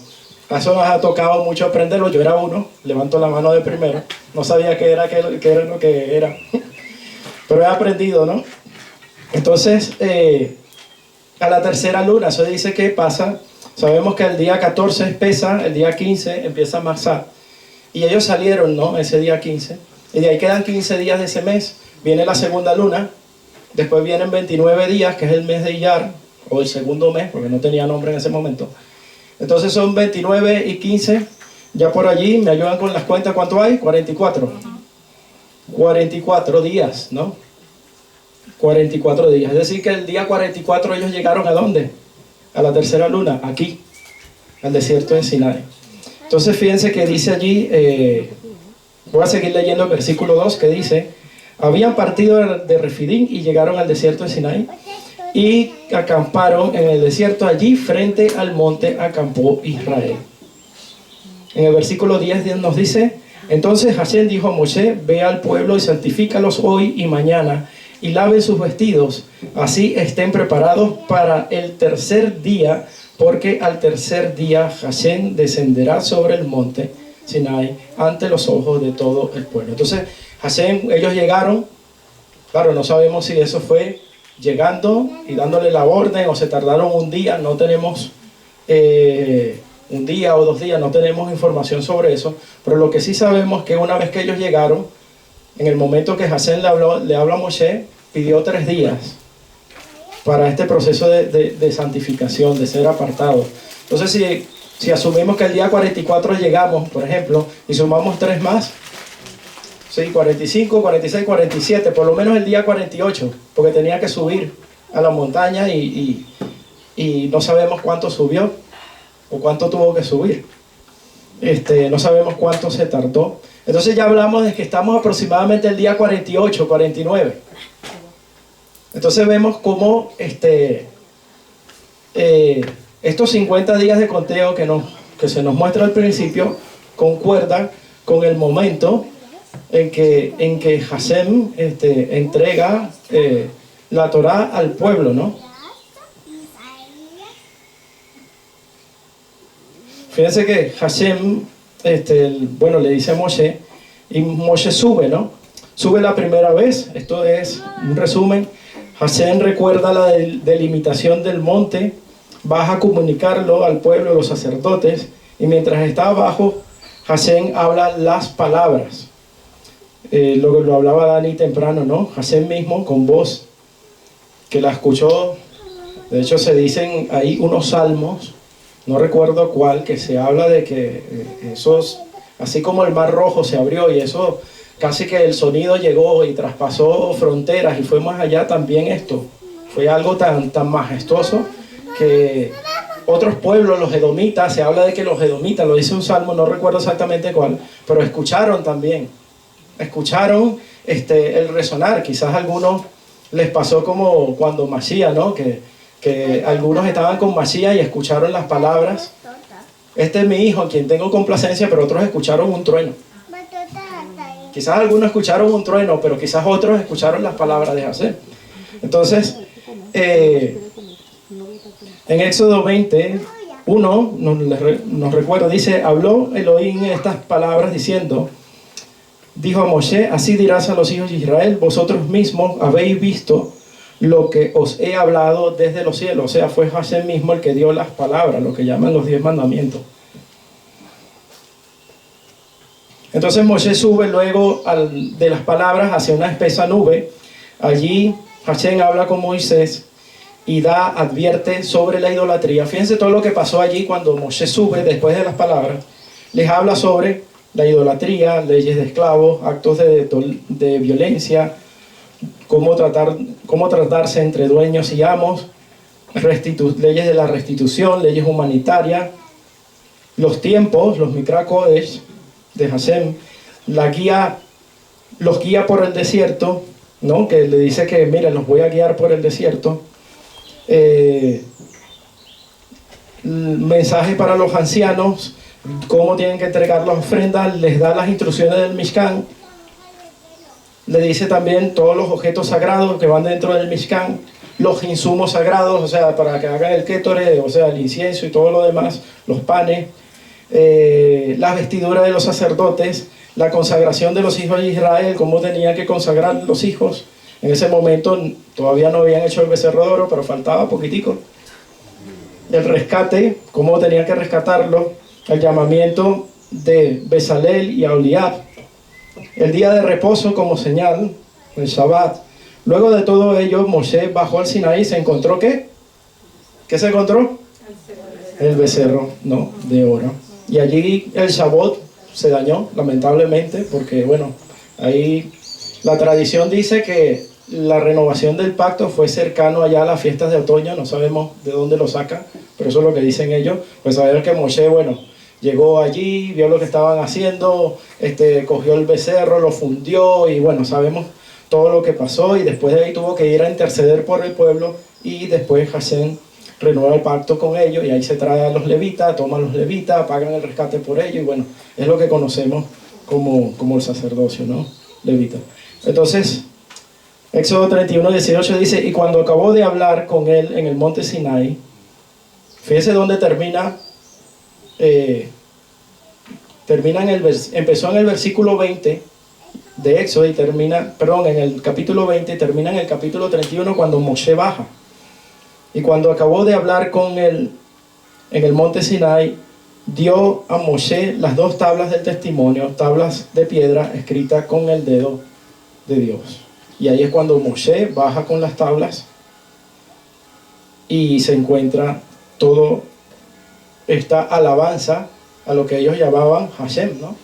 eso nos ha tocado mucho aprenderlo. Yo era uno, levanto la mano de primero, no sabía qué era lo que era, pero he aprendido, ¿no? Entonces, a la tercera luna, eso dice que pasa, sabemos que el día 14 es Pesa, el día 15 empieza Masá, y ellos salieron, ¿no? Ese día 15, y de ahí quedan 15 días de ese mes, viene la segunda luna, después vienen 29 días, que es el mes de Iyar, o el segundo mes, porque no tenía nombre en ese momento. Entonces son 29 y 15, ya por allí, me ayudan con las cuentas, ¿cuánto hay? 44. 44 días, ¿no? 44 días, es decir que el día 44 ellos llegaron ¿a dónde? A la tercera luna, aquí, al desierto de Sinai. Entonces fíjense que dice allí, voy a seguir leyendo el versículo 2, que dice, habían partido de Refidim y llegaron al desierto de Sinai y acamparon en el desierto. Allí frente al monte acampó Israel. En el versículo 10 nos dice, entonces Hashem dijo a Moshe, ve al pueblo y santifícalos hoy y mañana, y laven sus vestidos, así estén preparados para el tercer día, porque al tercer día Hashem descenderá sobre el monte Sinai ante los ojos de todo el pueblo. Entonces Hashem, ellos llegaron, claro, no sabemos si eso fue llegando y dándole la orden o se tardaron un día, no tenemos un día o 2 días, no tenemos información sobre eso, pero lo que sí sabemos es que una vez que ellos llegaron, en el momento que Hashem le habla a Moshe, pidió 3 días para este proceso de santificación, de ser apartado. Entonces si asumimos que el día 44 llegamos, por ejemplo, y sumamos 3 más, sí, 45, 46, 47, por lo menos el día 48, porque tenía que subir a la montaña y no sabemos cuánto subió o cuánto tuvo que subir. No sabemos cuánto se tardó. Entonces ya hablamos de que estamos aproximadamente el día 48, 49. Entonces vemos cómo estos 50 días de conteo que se nos muestra al principio concuerdan con el momento en que Hashem entrega la Torá al pueblo, ¿no? Fíjense que Hashem, le dice a Moshe, y Moshe sube, ¿no? Sube la primera vez, esto es un resumen. Hashem recuerda la delimitación del monte, baja a comunicarlo al pueblo, a los sacerdotes, y mientras está abajo, Hashem habla las palabras. Lo hablaba Dani temprano, ¿no? Hashem mismo, con voz, que la escuchó. De hecho, se dicen ahí unos salmos, no recuerdo cuál, que se habla de que esos, así como el Mar Rojo se abrió y eso, casi que el sonido llegó y traspasó fronteras y fue más allá también esto. Fue algo tan majestuoso que otros pueblos, los edomitas, se habla de que los edomitas, lo dice un salmo, no recuerdo exactamente cuál, pero escucharon también. Escucharon el resonar. Quizás a algunos les pasó como cuando Masías, ¿no? Que algunos estaban con Masías y escucharon las palabras. Este es mi hijo, en quien tengo complacencia, pero otros escucharon un trueno. Quizás algunos escucharon un trueno, pero quizás otros escucharon las palabras de Hashem. Entonces, en Éxodo 21 nos recuerda, dice, habló Elohim estas palabras diciendo, dijo a Moshe, así dirás a los hijos de Israel, vosotros mismos habéis visto lo que os he hablado desde los cielos. O sea, fue Hashem mismo el que dio las palabras, lo que llaman los 10 mandamientos. Entonces Moshe sube luego de las palabras hacia una espesa nube. Allí Hashem habla con Moisés y advierte sobre la idolatría. Fíjense todo lo que pasó allí cuando Moshe sube después de las palabras. Les habla sobre la idolatría, leyes de esclavos, actos de violencia, cómo tratarse entre dueños y amos, leyes de la restitución, leyes humanitarias, los tiempos, los Mikra Kodesh de Hashem, los guía por el desierto, ¿no? Que le dice que, mira, los voy a guiar por el desierto. Mensaje para los ancianos, cómo tienen que entregar las ofrendas, les da las instrucciones del Mishkan. Le dice también todos los objetos sagrados que van dentro del Mishkan, los insumos sagrados, o sea, para que hagan el kétore, o sea, el incienso y todo lo demás, los panes, las vestiduras de los sacerdotes, la consagración de los hijos de Israel, cómo tenían que consagrar los hijos. En ese momento todavía no habían hecho el becerro de oro, pero faltaba poquitico. El rescate, cómo tenían que rescatarlo, el llamamiento de Bezalel y Aholiab, el día de reposo como señal, el Shabbat. Luego de todo ello, Moshe bajó al Sinaí y se encontró ¿qué? ¿Qué se encontró? El becerro, ¿no? De oro. Y allí el Shabbat se dañó, lamentablemente, porque, bueno, ahí la tradición dice que la renovación del pacto fue cercano allá a las fiestas de otoño, no sabemos de dónde lo sacan, pero eso es lo que dicen ellos. Pues saber que Moshe, bueno, llegó allí, vio lo que estaban haciendo, cogió el becerro, lo fundió y bueno, sabemos todo lo que pasó y después de ahí tuvo que ir a interceder por el pueblo y después Hashem renueva el pacto con ellos y ahí se trae a los levitas, toma a los levitas, pagan el rescate por ellos y bueno, es lo que conocemos como el sacerdocio, ¿no? Levita. Entonces, Éxodo 31, 18 dice, y cuando acabó de hablar con él en el monte Sinai, fíjese dónde termina, empezó en el versículo 20 de Éxodo y termina, perdón, en el capítulo 20 y termina en el capítulo 31 cuando Moshe baja. Y cuando acabó de hablar con él en el monte Sinai, dio a Moshe las 2 tablas del testimonio, tablas de piedra escritas con el dedo de Dios. Y ahí es cuando Moshe baja con las tablas y se encuentra toda esta alabanza a lo que ellos llamaban Hashem, ¿no?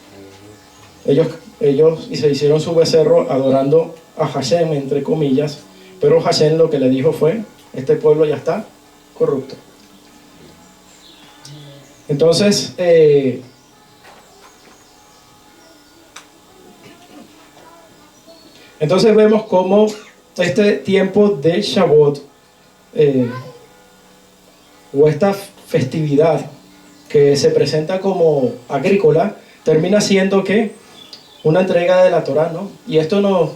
Ellos y se hicieron su becerro adorando a Hashem, entre comillas, pero Hashem lo que le dijo fue, este pueblo ya está corrupto. Entonces, vemos cómo este tiempo de Shavuot, o esta festividad que se presenta como agrícola, termina siendo que una entrega de la Torá, ¿no? Y esto nos,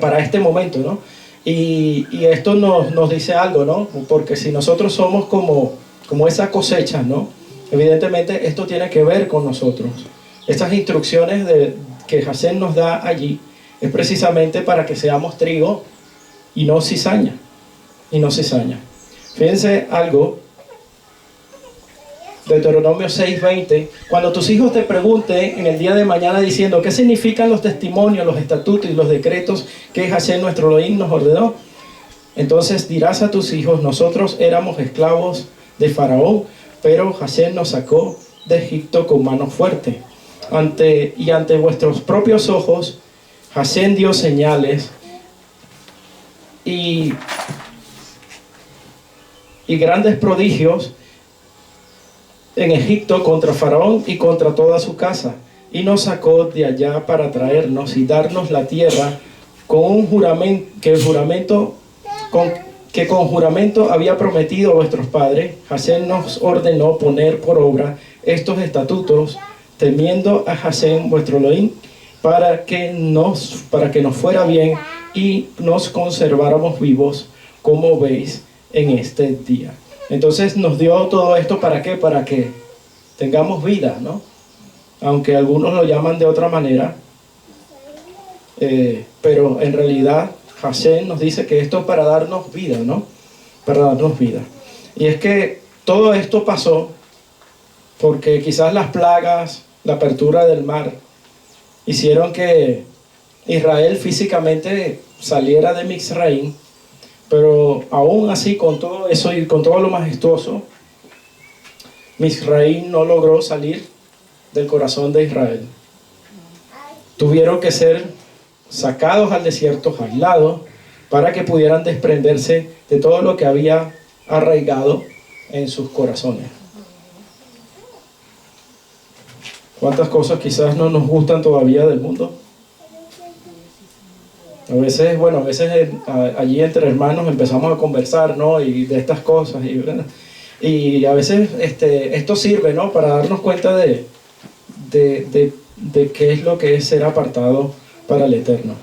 para este momento, ¿no? Y esto nos dice algo, ¿no? Porque si nosotros somos como esa cosecha, ¿no? Evidentemente esto tiene que ver con nosotros. Estas instrucciones que Hashem nos da allí es precisamente para que seamos trigo y no cizaña. Fíjense algo, Deuteronomio 6:20, cuando tus hijos te pregunten en el día de mañana diciendo ¿qué significan los testimonios, los estatutos y los decretos que Hashem nuestro Elohim nos ordenó? Entonces dirás a tus hijos, nosotros éramos esclavos de Faraón, pero Hashem nos sacó de Egipto con mano fuerte. Ante vuestros propios ojos, Hashem dio señales y grandes prodigios en Egipto contra Faraón y contra toda su casa, y nos sacó de allá para traernos y darnos la tierra con un juramento, que con juramento había prometido a vuestros padres. Hashem nos ordenó poner por obra estos estatutos, temiendo a Hashem vuestro Elohim, para que nos fuera bien y nos conserváramos vivos, como veis en este día. Entonces nos dio todo esto, ¿para qué? Para que tengamos vida, ¿no? Aunque algunos lo llaman de otra manera, pero en realidad Hashem nos dice que esto es para darnos vida, ¿no? Para darnos vida. Y es que todo esto pasó porque quizás las plagas, la apertura del mar, hicieron que Israel físicamente saliera de Mizraim. Pero aún así, con todo eso y con todo lo majestuoso, Mizraim no logró salir del corazón de Israel. Tuvieron que ser sacados al desierto, aislados, para que pudieran desprenderse de todo lo que había arraigado en sus corazones. ¿Cuántas cosas quizás no nos gustan todavía del mundo? A veces allí entre hermanos empezamos a conversar, ¿no? Y de estas cosas, y a veces esto sirve, ¿no? Para darnos cuenta de qué es lo que es ser apartado para el Eterno.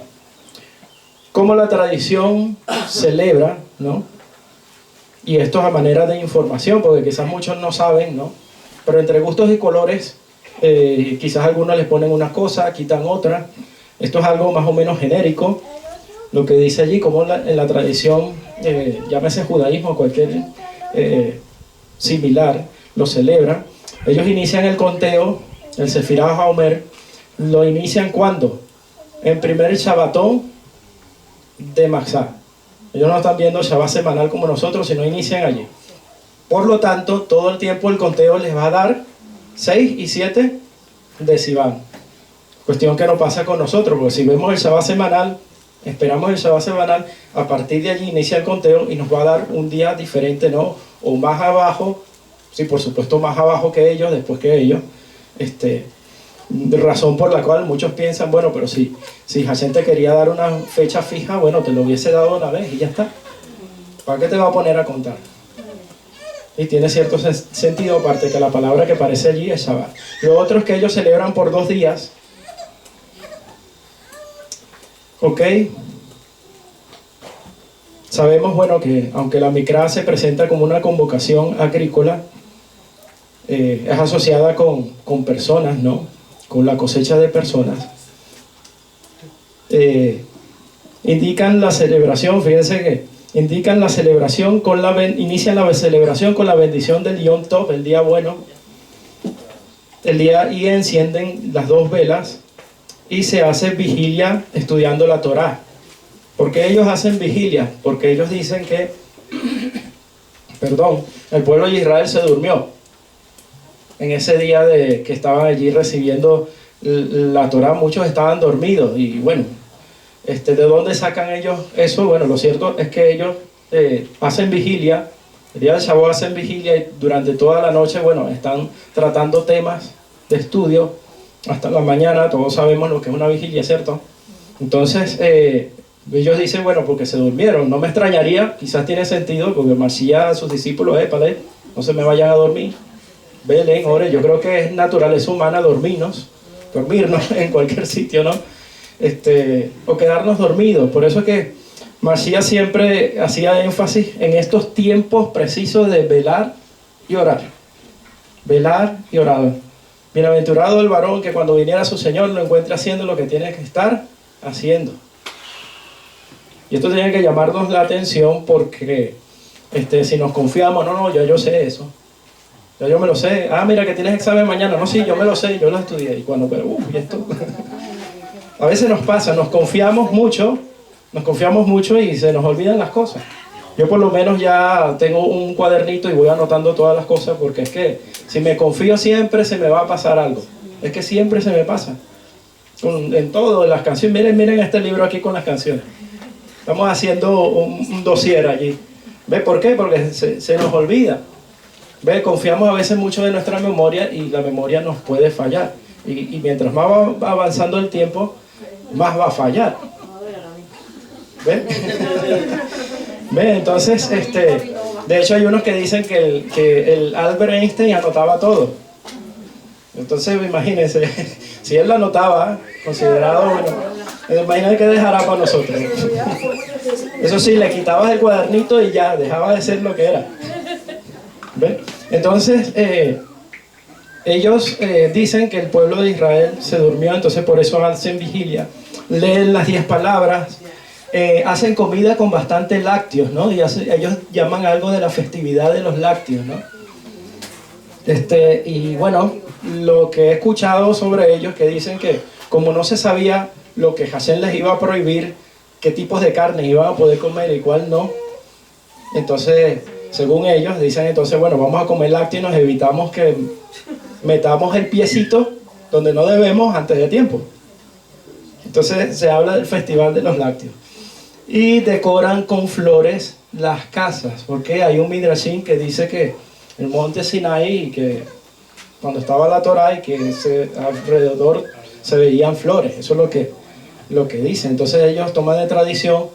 Como la tradición celebra, ¿no? Y esto es a manera de información, porque quizás muchos no saben, ¿no? Pero entre gustos y colores, quizás algunos les ponen una cosa, quitan otra. Esto es algo más o menos genérico, lo que dice allí, como en la tradición, llámese judaísmo o cualquier similar, lo celebra. Ellos inician el conteo, el Sefirah HaOmer, lo inician ¿cuándo? En primer Shabbatón de Matzah. Ellos no están viendo el Shabbat semanal como nosotros, sino inician allí. Por lo tanto, todo el tiempo el conteo les va a dar 6 y 7 de Sivan. Cuestión que no pasa con nosotros, porque si vemos el Shabbat semanal, esperamos el Shabbat semanal, a partir de allí inicia el conteo y nos va a dar un día diferente, ¿no? O más abajo, sí, por supuesto más abajo que ellos, después que ellos. Razón por la cual muchos piensan, bueno, pero si Hashem te quería dar una fecha fija, bueno, te lo hubiese dado una vez y ya está. ¿Para qué te va a poner a contar? Y tiene cierto sentido, aparte que la palabra que aparece allí es Shabbat. Lo otro es que ellos celebran por 2 días. ¿Ok? Sabemos, bueno, que aunque la Micra se presenta como una convocación agrícola, es asociada con personas, ¿no? Con la cosecha de personas. Indican la celebración, fíjense que indican la celebración inician la celebración con la bendición del Yom Tov, el día bueno, el día, y encienden las 2 velas y se hace vigilia estudiando la Torá. ¿Por qué ellos hacen vigilia? Porque ellos dicen que, el pueblo de Israel se durmió en ese día de que estaban allí recibiendo la Torá. Muchos estaban dormidos y bueno, ¿de dónde sacan ellos eso? Bueno, lo cierto es que ellos hacen vigilia, el día de Shavuot hacen vigilia y durante toda la noche, bueno, están tratando temas de estudio hasta la mañana. Todos sabemos lo que es una vigilia, ¿cierto? Entonces, ellos dicen, bueno, porque se durmieron. No me extrañaría, quizás tiene sentido, porque Mashiach a sus discípulos, no se me vayan a dormir. Velen, oren. Yo creo que es naturaleza humana dormirnos en cualquier sitio, ¿no? O quedarnos dormidos. Por eso es que Mashiach siempre hacía énfasis en estos tiempos precisos de velar y orar. Velar y orar. Bienaventurado el varón que cuando viniera su Señor lo encuentre haciendo lo que tiene que estar haciendo. Y esto tiene que llamarnos la atención porque si nos confiamos, no, yo sé eso. Ya yo me lo sé. Mira que tienes examen mañana. No, sí, yo me lo sé, yo lo estudié. Y cuando, ¿y esto? A veces nos pasa, nos confiamos mucho y se nos olvidan las cosas. Yo por lo menos ya tengo un cuadernito y voy anotando todas las cosas porque es que si me confío siempre se me va a pasar algo. Es que siempre se me pasa. En todo, en las canciones. Miren este libro aquí con las canciones. Estamos haciendo un dossier allí. ¿Ve por qué? Porque se nos olvida. ¿Ve? Confiamos a veces mucho en nuestra memoria y la memoria nos puede fallar. Y mientras más va avanzando el tiempo, más va a fallar. ¿Ve? ¿Ve? Entonces, de hecho hay unos que dicen que el Albert Einstein anotaba todo. Entonces, imagínense, si él lo anotaba, considerado, bueno, imagínate qué dejará para nosotros. Eso sí, le quitabas el cuadernito y ya, dejaba de ser lo que era. ¿Ve? Entonces, ellos dicen que el pueblo de Israel se durmió, entonces por eso hacen vigilia, leen las 10 palabras, hacen comida con bastantes lácteos, ¿no? Y ellos llaman algo de la festividad de los lácteos, ¿no? Y bueno, lo que he escuchado sobre ellos, que dicen que como no se sabía lo que Hashem les iba a prohibir, qué tipos de carne iban a poder comer y cuál no, entonces, según ellos, dicen entonces, bueno, vamos a comer lácteos y nos evitamos que metamos el piecito donde no debemos antes de tiempo. Entonces se habla del festival de los lácteos. Y decoran con flores las casas, porque hay un Midrashim que dice que el monte Sinaí, que cuando estaba la Torá y que alrededor se veían flores, eso es lo que dice. Entonces ellos toman de tradición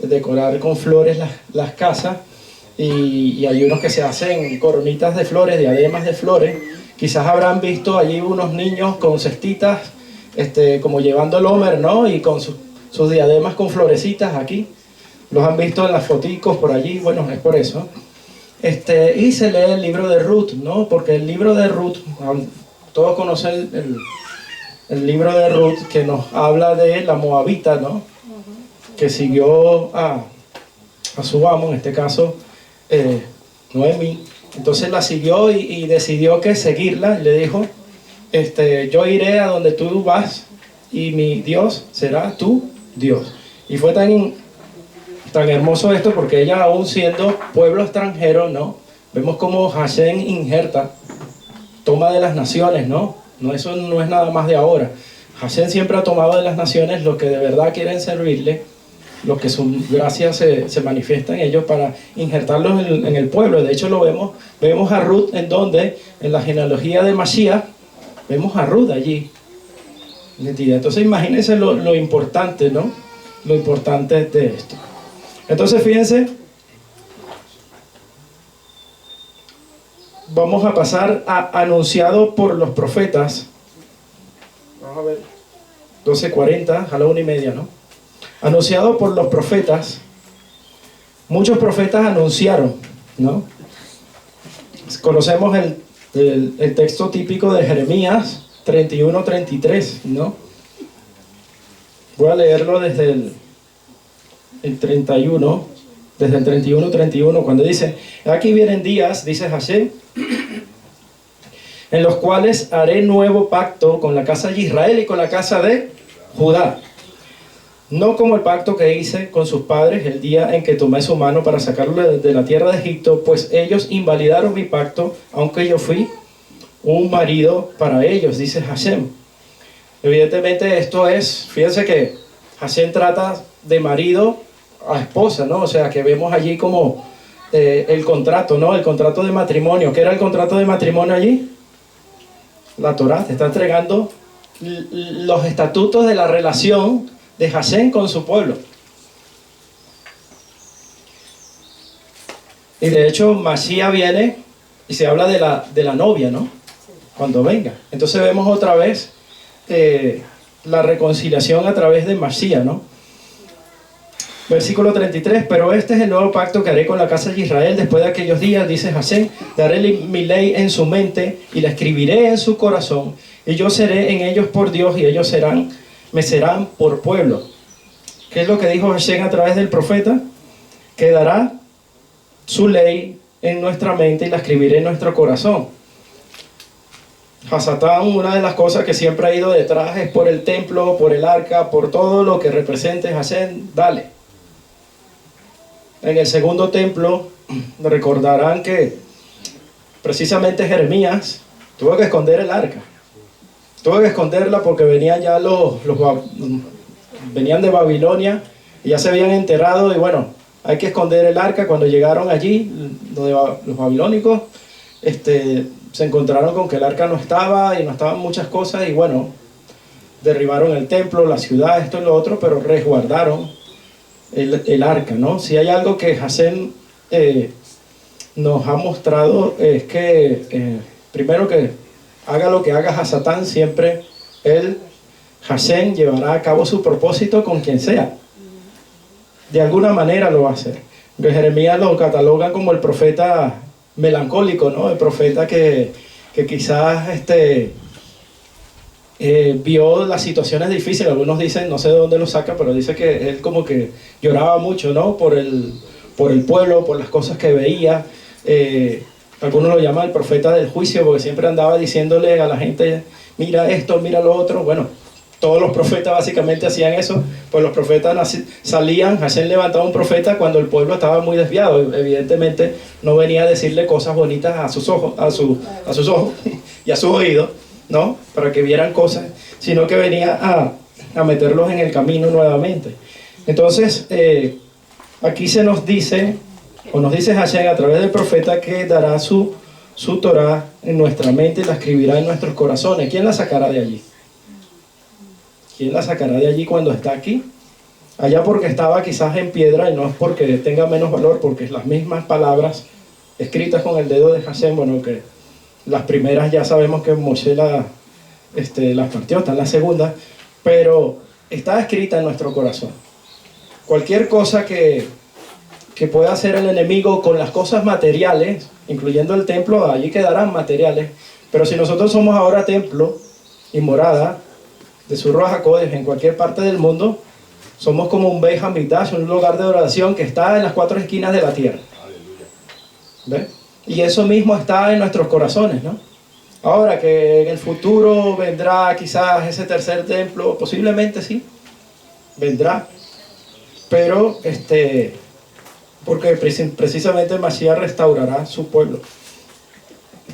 decorar con flores las casas, y hay unos que se hacen coronitas de flores, diademas de flores. Quizás habrán visto allí unos niños con cestitas, como llevando el Homer, ¿no? Y con sus diademas con florecitas aquí. Los han visto en las foticos por allí, bueno, es por eso. Y se lee el libro de Ruth, ¿no? Porque el libro de Ruth, todos conocen el libro de Ruth, que nos habla de la moabita, ¿no? Que siguió a su amo, en este caso Noemí. Entonces la siguió y decidió que seguirla, y le dijo, yo iré a donde tú vas y mi Dios será tu Dios. Y fue tan hermoso esto porque ella, aún siendo pueblo extranjero, ¿no? Vemos como Hashem injerta, toma de las naciones, ¿no? Eso no es nada más de ahora. Hashem siempre ha tomado de las naciones los que de verdad quieren servirle, los que su gracia se manifiesta en ellos, para injertarlos en el pueblo. De hecho lo vemos a Ruth en la genealogía de Mashiach, vemos a Ruth allí. Entonces imagínense lo importante, ¿no? Lo importante de esto. Entonces fíjense, vamos a pasar a anunciado por los profetas. Vamos a ver, 12:40, a la 1:30, ¿no? Anunciado por los profetas, Muchos profetas anunciaron, ¿no? Conocemos el texto típico de Jeremías 31-33, ¿no? Voy a leerlo desde el 31, desde el 31, cuando dice: aquí vienen días, dice Hashem, en los cuales haré nuevo pacto con la casa de Israel y con la casa de Judá. No como el pacto que hice con sus padres el día en que tomé su mano para sacarlo de la tierra de Egipto, pues ellos invalidaron mi pacto, aunque yo fui un marido para ellos, dice Hashem. Evidentemente esto es, fíjense que Hashem trata de marido a esposa, ¿no? O sea, que vemos allí como el contrato, ¿no? El contrato de matrimonio. ¿Qué era el contrato de matrimonio allí? La Torá. Te está entregando los estatutos de la relación de Hashem con su pueblo. Y de hecho, Mashiach viene y se habla de la novia, ¿no? Cuando venga. Entonces vemos otra vez la reconciliación a través de Mashiach, ¿no? Versículo 33, pero este es el nuevo pacto que haré con la casa de Israel después de aquellos días, dice Hashem, daré mi ley en su mente y la escribiré en su corazón, y yo seré en ellos por Dios y ellos me serán por pueblo. ¿Qué es lo que dijo Hashem a través del profeta? Que dará su ley en nuestra mente y la escribiré en nuestro corazón. Hasatán, una de las cosas que siempre ha ido detrás es por el templo, por el arca, por todo lo que represente Hashem, dale. En el segundo templo, recordarán que precisamente Jeremías tuvo que esconder el arca. Tuvo que esconderla porque venían ya venían de Babilonia y ya se habían enterado, y bueno, hay que esconder el arca. Cuando llegaron allí, los babilónicos se encontraron con que el arca no estaba y no estaban muchas cosas, y bueno, derribaron el templo, la ciudad, esto y lo otro, pero resguardaron el arca, ¿no? Si hay algo que Hashem nos ha mostrado es que primero que haga lo que haga Hasatán, siempre Hashem llevará a cabo su propósito con quien sea. De alguna manera lo va a hacer. Jeremías lo catalogan como el profeta melancólico, ¿no? El profeta que quizás vio las situaciones difíciles. Algunos dicen, no sé de dónde lo saca, pero dice que él como que lloraba mucho, ¿no? Por el pueblo, por las cosas que veía. Algunos lo llaman el profeta del juicio, porque siempre andaba diciéndole a la gente, mira esto, mira lo otro. Bueno, todos los profetas básicamente hacían eso. Pues los profetas salían, Hashem levantaba un profeta cuando el pueblo estaba muy desviado. Evidentemente no venía a decirle cosas bonitas a sus ojos, a sus ojos y a sus oídos, ¿no? Para que vieran cosas, sino que venía a meterlos en el camino nuevamente. Entonces, aquí nos dice Hashem a través del profeta que dará su Torá en nuestra mente y la escribirá en nuestros corazones. ¿Quién la sacará de allí? ¿Quién la sacará de allí cuando está aquí? Allá porque estaba quizás en piedra, y no es porque tenga menos valor, porque es las mismas palabras escritas con el dedo de Hashem. Bueno, que las primeras ya sabemos que Moshe las partió, está en la segunda, pero está escrita en nuestro corazón. Cualquier cosa que pueda hacer el enemigo con las cosas materiales, incluyendo el templo, allí quedarán materiales, pero si nosotros somos ahora templo y morada de su Ruach HaKodesh en cualquier parte del mundo, somos como un Beit HaMikdash, un lugar de oración que está en las cuatro esquinas de la tierra. ¿Ve? Y eso mismo está en nuestros corazones, ¿no? Ahora que en el futuro vendrá quizás ese tercer templo, posiblemente sí, vendrá, pero porque precisamente Mashiach restaurará su pueblo.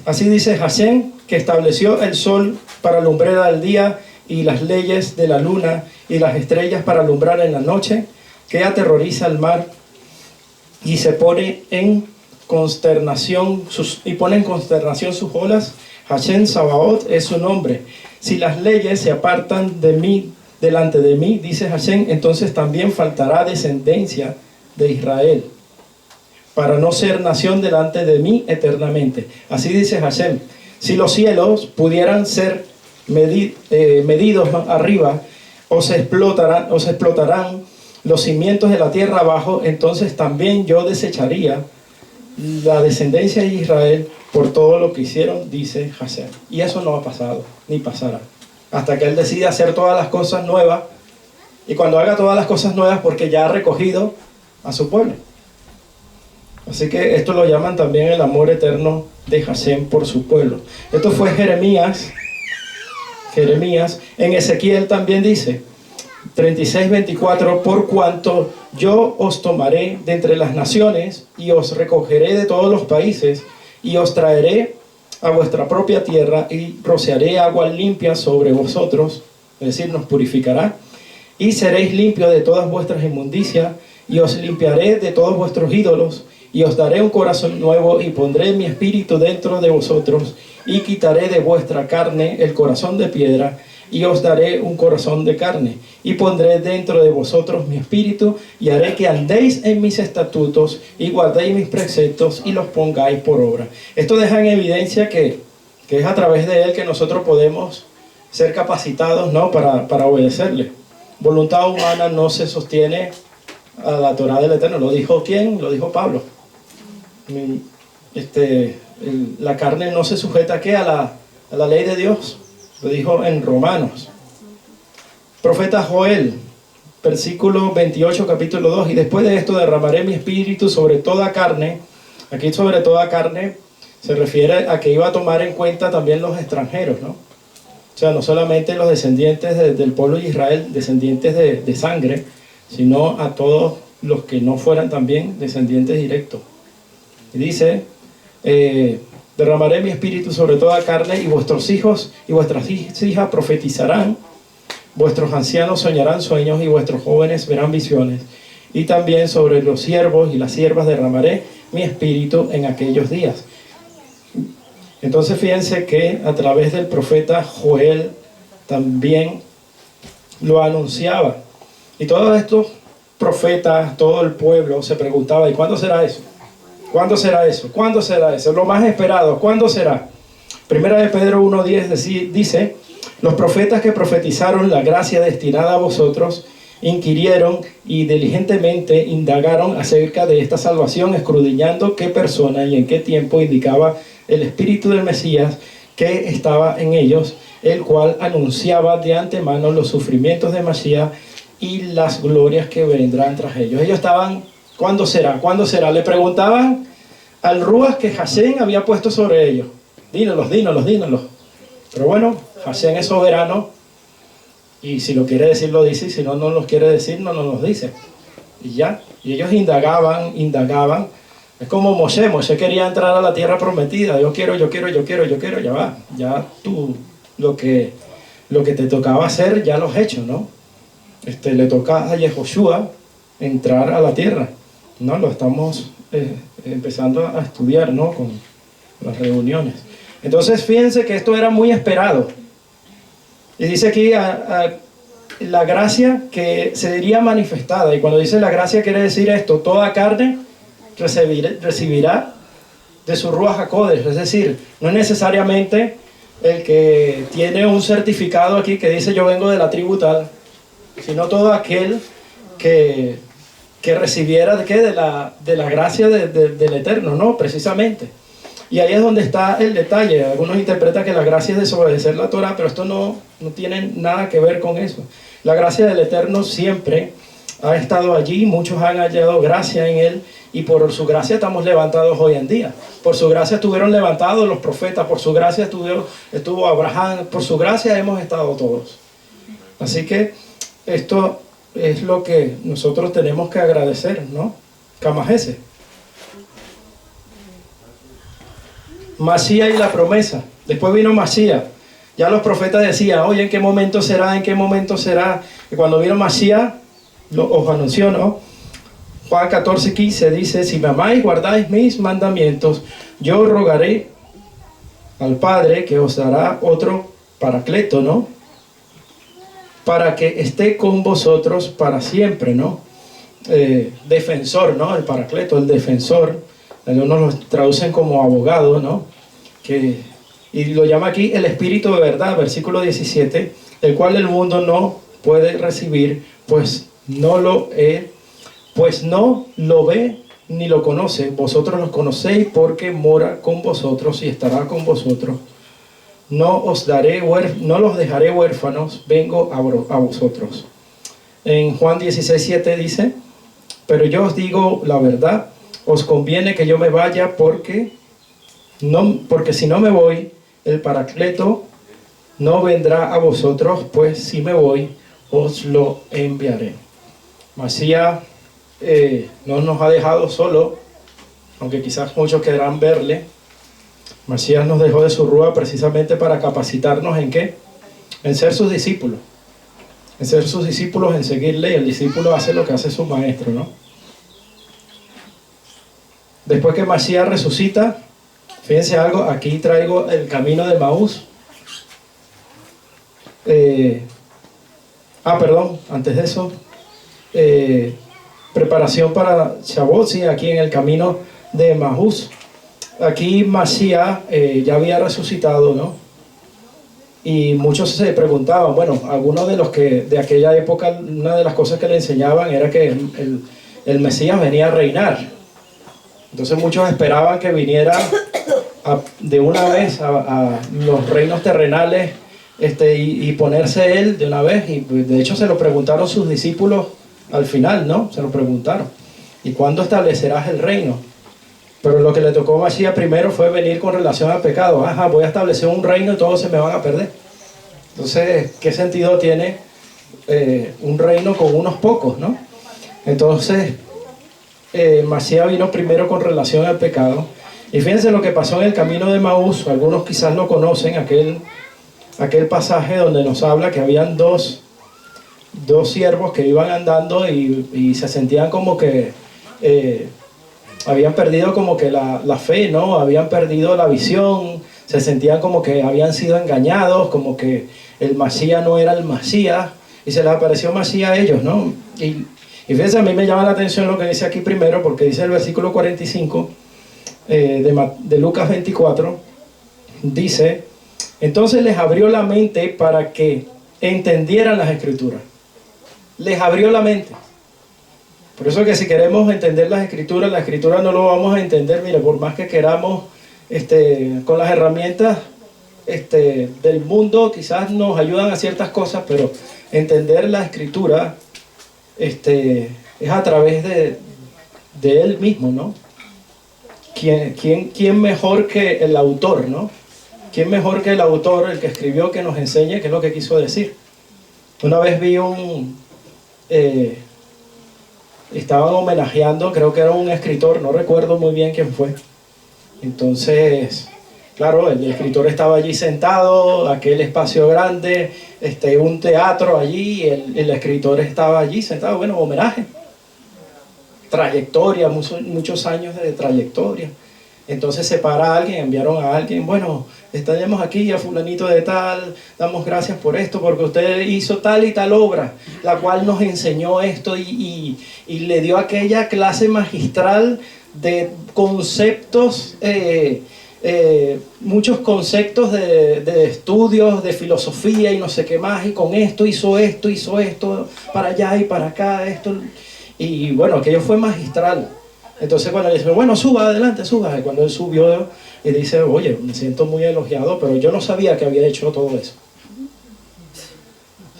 Así dice Hashem, que estableció el sol para alumbrar al día y las leyes de la luna y las estrellas para alumbrar en la noche, que aterroriza al mar y se pone en consternación sus olas. Hashem Sabaoth es su nombre. Si las leyes se apartan delante de mí, dice Hashem, entonces también faltará descendencia de Israel, para no ser nación delante de mí eternamente. Así dice Hashem. Si los cielos pudieran ser medidos arriba, o se explotarán, los cimientos de la tierra abajo, entonces también yo desecharía la descendencia de Israel por todo lo que hicieron, dice Hashem. Y eso no ha pasado, ni pasará, hasta que Él decida hacer todas las cosas nuevas. Y cuando haga todas las cosas nuevas, porque ya ha recogido a su pueblo. Así que esto lo llaman también el amor eterno de Hashem por su pueblo. Esto fue Jeremías. En Ezequiel también dice 36:24: por cuanto yo os tomaré de entre las naciones y os recogeré de todos los países y os traeré a vuestra propia tierra y rociaré agua limpia sobre vosotros, es decir, nos purificará, y seréis limpios de todas vuestras inmundicias, y os limpiaré de todos vuestros ídolos, y os daré un corazón nuevo, y pondré mi espíritu dentro de vosotros, y quitaré de vuestra carne el corazón de piedra, y os daré un corazón de carne, y pondré dentro de vosotros mi espíritu, y haré que andéis en mis estatutos, y guardéis mis preceptos, y los pongáis por obra. Esto deja en evidencia que es a través de Él que nosotros podemos ser capacitados, ¿no?, para obedecerle. Voluntad humana no se sostiene a la Torá del Eterno. ¿Lo dijo quién? Lo dijo Pablo. La carne no se sujeta ¿a qué? A la ley de Dios. Lo dijo en Romanos. Profeta Joel, versículo 28, capítulo 2. Y después de esto derramaré mi espíritu sobre toda carne. Aquí sobre toda carne se refiere a que iba a tomar en cuenta también los extranjeros, ¿no? O sea, no solamente los descendientes del pueblo de Israel, descendientes de sangre, sino a todos los que no fueran también descendientes directos. Y dice, derramaré mi espíritu sobre toda carne, y vuestros hijos y vuestras hijas profetizarán, vuestros ancianos soñarán sueños, y vuestros jóvenes verán visiones. Y también sobre los siervos y las siervas derramaré mi espíritu en aquellos días. Entonces fíjense que a través del profeta Joel también lo anunciaba. Y todos estos profetas, todo el pueblo se preguntaba: ¿y cuándo será eso? ¿Cuándo será eso? ¿Cuándo será eso? Lo más esperado, ¿cuándo será? Primera de Pedro 1:10 dice: los profetas que profetizaron la gracia destinada a vosotros inquirieron y diligentemente indagaron acerca de esta salvación, escudriñando qué persona y en qué tiempo indicaba el espíritu del Mesías que estaba en ellos, el cual anunciaba de antemano los sufrimientos de Mesías y las glorias que vendrán tras ellos. Ellos estaban: ¿cuándo será? ¿Cuándo será? Le preguntaban al Ruach que Hashem había puesto sobre ellos. Dínoslos. Pero bueno, Hashem es soberano, y si lo quiere decir lo dice, y si no los quiere decir no nos los dice. Y ya, y ellos indagaban. Es como Moshe quería entrar a la tierra prometida. Yo quiero, ya va. Ya tú, lo que te tocaba hacer, ya lo has hecho, ¿no? Le toca a Yehoshua entrar a la tierra, ¿no? Lo estamos empezando a estudiar, ¿no?, con las reuniones. Entonces fíjense que esto era muy esperado. Y dice aquí la gracia que se diría manifestada. Y cuando dice la gracia quiere decir esto: toda carne recibirá de su Ruach HaKodesh. Es decir, no es necesariamente el que tiene un certificado aquí que dice yo vengo de la tribu tal, sino todo aquel que recibiera de la gracia del Eterno, ¿no? Precisamente. Y ahí es donde está el detalle. Algunos interpretan que la gracia es desobedecer la Torah, pero esto no tiene nada que ver con eso. La gracia del Eterno siempre ha estado allí, muchos han hallado gracia en Él, y por su gracia estamos levantados hoy en día. Por su gracia estuvieron levantados los profetas, por su gracia estuvo Abraham, por su gracia hemos estado todos. Así que esto es lo que nosotros tenemos que agradecer, ¿no? Camajese. Masías y la promesa. Después vino Masías. Ya los profetas decían: oye, ¿en qué momento será? ¿En qué momento será? Y cuando vino Masías, os anunció, ¿no? Juan 14:15 dice: si me amáis, guardáis mis mandamientos, yo rogaré al Padre que os dará otro Paracleto, ¿no? Para que esté con vosotros para siempre, ¿no? Defensor, ¿no? El Paracleto, el defensor. Algunos lo traducen como abogado, ¿no? Y lo llama aquí el Espíritu de verdad, versículo 17, el cual el mundo no puede recibir, pues pues no lo ve ni lo conoce. Vosotros los conocéis porque mora con vosotros y estará con vosotros. No los dejaré huérfanos, vengo a vosotros. En Juan 16:7 dice: pero yo os digo la verdad, os conviene que yo me vaya porque si no me voy, el Paracleto no vendrá a vosotros, pues si me voy, os lo enviaré. Masías no nos ha dejado solo, aunque quizás muchos querrán verle. Masías nos dejó de su rúa precisamente para capacitarnos ¿en qué? En ser sus discípulos. En ser sus discípulos, en seguirle, y el discípulo hace lo que hace su maestro, ¿no? Después que Masías resucita, fíjense algo, aquí traigo el camino de Maús. Antes de eso, preparación para Shavuot, sí, aquí en el camino de Maús. Aquí Masías ya había resucitado, ¿no? Y muchos se preguntaban, bueno, algunos de los que de aquella época, una de las cosas que le enseñaban era que el Mesías venía a reinar. Entonces muchos esperaban que viniera de una vez a los reinos terrenales y ponerse él de una vez. Y de hecho se lo preguntaron sus discípulos al final, ¿no? Se lo preguntaron. ¿Y cuándo establecerás el reino? Pero lo que le tocó a Masías primero fue venir con relación al pecado. Voy a establecer un reino y todos se me van a perder. Entonces, ¿qué sentido tiene un reino con unos pocos, no? Entonces, Masías vino primero con relación al pecado. Y fíjense lo que pasó en el camino de Maús. Algunos quizás lo conocen, aquel pasaje donde nos habla que habían dos siervos que iban andando y se sentían como que habían perdido como que la fe, ¿no? Habían perdido la visión, se sentían como que habían sido engañados, como que el Masías no era el Masías, y se les apareció Masías a ellos, ¿no? Y fíjense, a mí me llama la atención lo que dice aquí primero, porque dice el versículo 45 de Lucas 24, dice: entonces les abrió la mente para que entendieran las Escrituras. Les abrió la mente. Por eso que si queremos entender las Escrituras, la Escritura no lo vamos a entender, mire, por más que queramos, con las herramientas del mundo, quizás nos ayudan a ciertas cosas, pero entender la Escritura es a través de Él mismo, ¿no? ¿Quién mejor que el autor, ¿no? ¿Quién mejor que el autor, el que escribió, que nos enseñe qué es lo que quiso decir? Una vez vi estaban homenajeando, creo que era un escritor, no recuerdo muy bien quién fue. Entonces, claro, el escritor estaba allí sentado, aquel espacio grande, un teatro allí, el escritor estaba allí sentado, bueno, homenaje. Trayectoria, muchos años de trayectoria. Entonces se para alguien, enviaron a alguien, bueno, tenemos aquí a fulanito de tal, damos gracias por esto, porque usted hizo tal y tal obra, la cual nos enseñó esto y le dio aquella clase magistral de conceptos, muchos conceptos de estudios, de filosofía y no sé qué más, y con esto hizo esto, para allá y para acá, esto, y bueno, aquello fue magistral. Entonces cuando le dice, bueno, suba, adelante, suba. Y cuando él subió y dice, oye, me siento muy elogiado, pero yo no sabía que había hecho todo eso.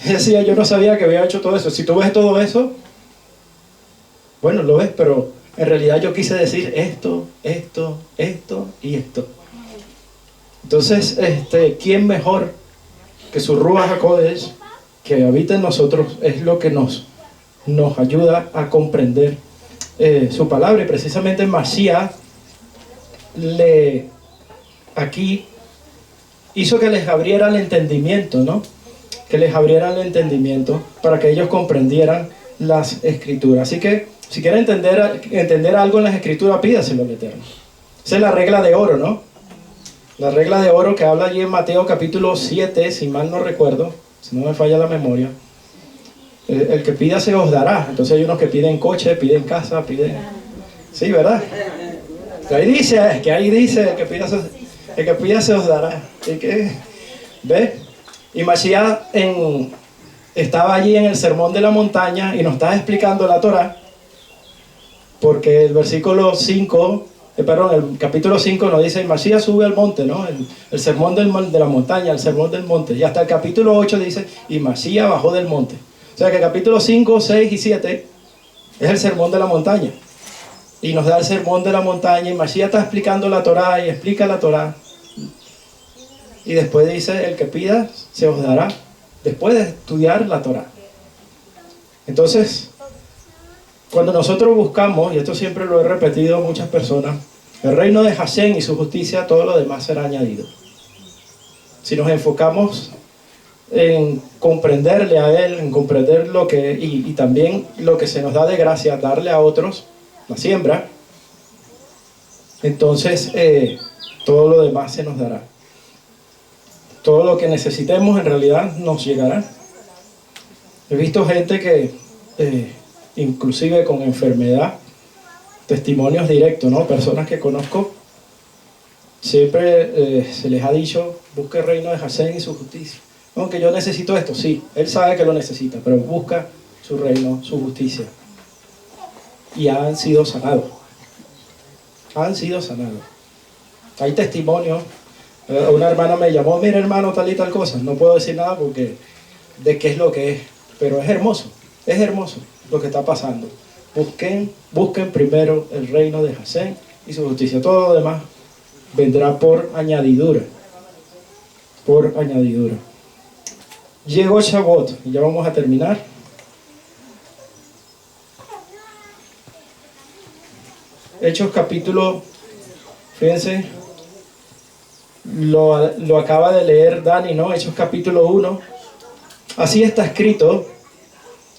Él decía, yo no sabía que había hecho todo eso. Si tú ves todo eso, bueno, lo ves, pero en realidad yo quise decir esto y esto. Entonces, ¿quién mejor que su Ruach HaKodesh, que habita en nosotros, es lo que nos ayuda a comprender su palabra? Y precisamente Masías aquí hizo que les abriera el entendimiento, ¿no? Que les abriera el entendimiento para que ellos comprendieran las Escrituras. Así que si quieren entender algo en las Escrituras, pídaselo al Eterno. Esa es la regla de oro, ¿no? La regla de oro que habla allí en Mateo capítulo 7, si mal no recuerdo, si no me falla la memoria. El que pida se os dará. Entonces hay unos que piden coche, piden casa, piden... Sí, ¿verdad? Ahí dice, el que pida se os dará. ¿Y qué? ¿Ves? Y Masías en estaba allí en el Sermón de la Montaña y nos está explicando la Torá, porque el versículo 5, el capítulo 5 nos dice, el Masías sube al monte, ¿no? El sermón de la montaña, el sermón del monte. Y hasta el capítulo 8 dice, y Masías bajó del monte. O sea que el capítulo 5, 6 y 7 es el sermón de la montaña. Y nos da el sermón de la montaña, y Masías está explicando la Torá, y explica la Torá. Y después dice, el que pida, se os dará, después de estudiar la Torá. Entonces, cuando nosotros buscamos, y esto siempre lo he repetido a muchas personas, el reino de Hashem y su justicia, todo lo demás será añadido. Si nos enfocamos en comprenderle a Él, en comprender lo que, y también lo que se nos da de gracia, darle a otros, la siembra, entonces todo lo demás se nos dará. Todo lo que necesitemos en realidad nos llegará. He visto gente que, inclusive con enfermedad, testimonios directos, ¿no? Personas que conozco, siempre se les ha dicho, busca el reino de Hashem y su justicia. No, que yo necesito esto, sí, él sabe que lo necesita, pero busca su reino, su justicia. Y han sido sanados. Han sido sanados. Hay testimonios. Una hermana me llamó, mira hermano, tal y tal cosa. No puedo decir nada porque de qué es lo que es, pero es hermoso lo que está pasando. Busquen primero el reino de Hashem y su justicia. Todo lo demás vendrá por añadidura. Por añadidura. Llegó Shavuot y ya vamos a terminar. Hechos capítulo, fíjense, lo acaba de leer Dani, ¿no? Hechos capítulo 1. Así está escrito,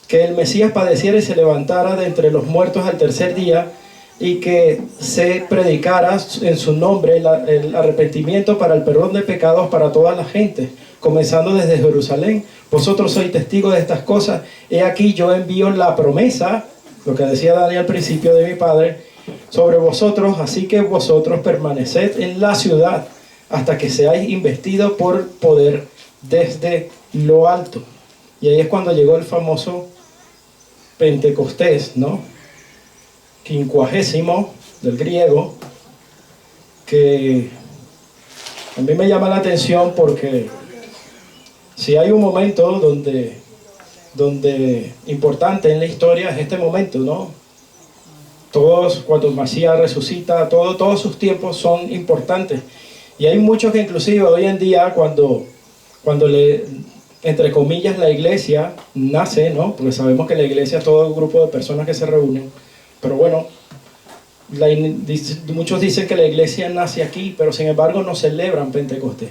que el Mesías padeciera y se levantara de entre los muertos al tercer día, y que se predicara en su nombre el arrepentimiento para el perdón de pecados para toda la gente, comenzando desde Jerusalén. Vosotros sois testigos de estas cosas. He aquí yo envío la promesa, lo que decía Dani al principio, de mi Padre, sobre vosotros, así que vosotros permaneced en la ciudad hasta que seáis investidos por poder desde lo alto. Y ahí es cuando llegó el famoso Pentecostés, ¿no? 50 del griego, que a mí me llama la atención porque si hay un momento donde importante en la historia es este momento, ¿no? Cuando el Mesías resucita, todos sus tiempos son importantes. Y hay muchos que inclusive hoy en día cuando entre comillas, la iglesia nace, ¿no? Porque sabemos que la iglesia es todo un grupo de personas que se reúnen. Pero bueno, muchos dicen que la iglesia nace aquí, pero sin embargo no celebran Pentecostés.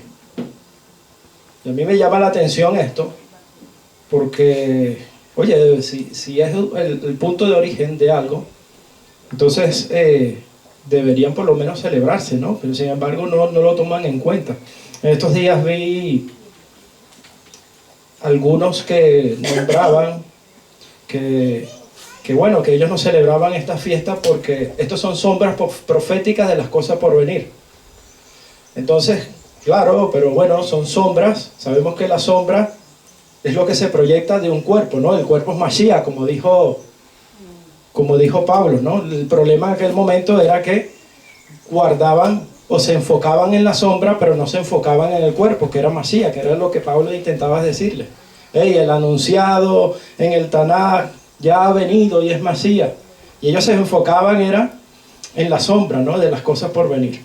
Y a mí me llama la atención esto, porque, oye, si es el punto de origen de algo, entonces deberían por lo menos celebrarse, ¿no? Pero sin embargo no lo toman en cuenta. En estos días vi algunos que nombraban que ellos no celebraban esta fiesta porque estos son sombras proféticas de las cosas por venir. Entonces, claro, pero bueno, son sombras. Sabemos que la sombra es lo que se proyecta de un cuerpo, ¿no? El cuerpo es Mashiach, como dijo Pablo, ¿no? El problema en aquel momento era que guardaban o se enfocaban en la sombra, pero no se enfocaban en el cuerpo, que era Mashiach, que era lo que Pablo intentaba decirle. Hey, el anunciado en el Tanaj ya ha venido y es Mashiach. Y ellos se enfocaban era en la sombra, ¿no? De las cosas por venir.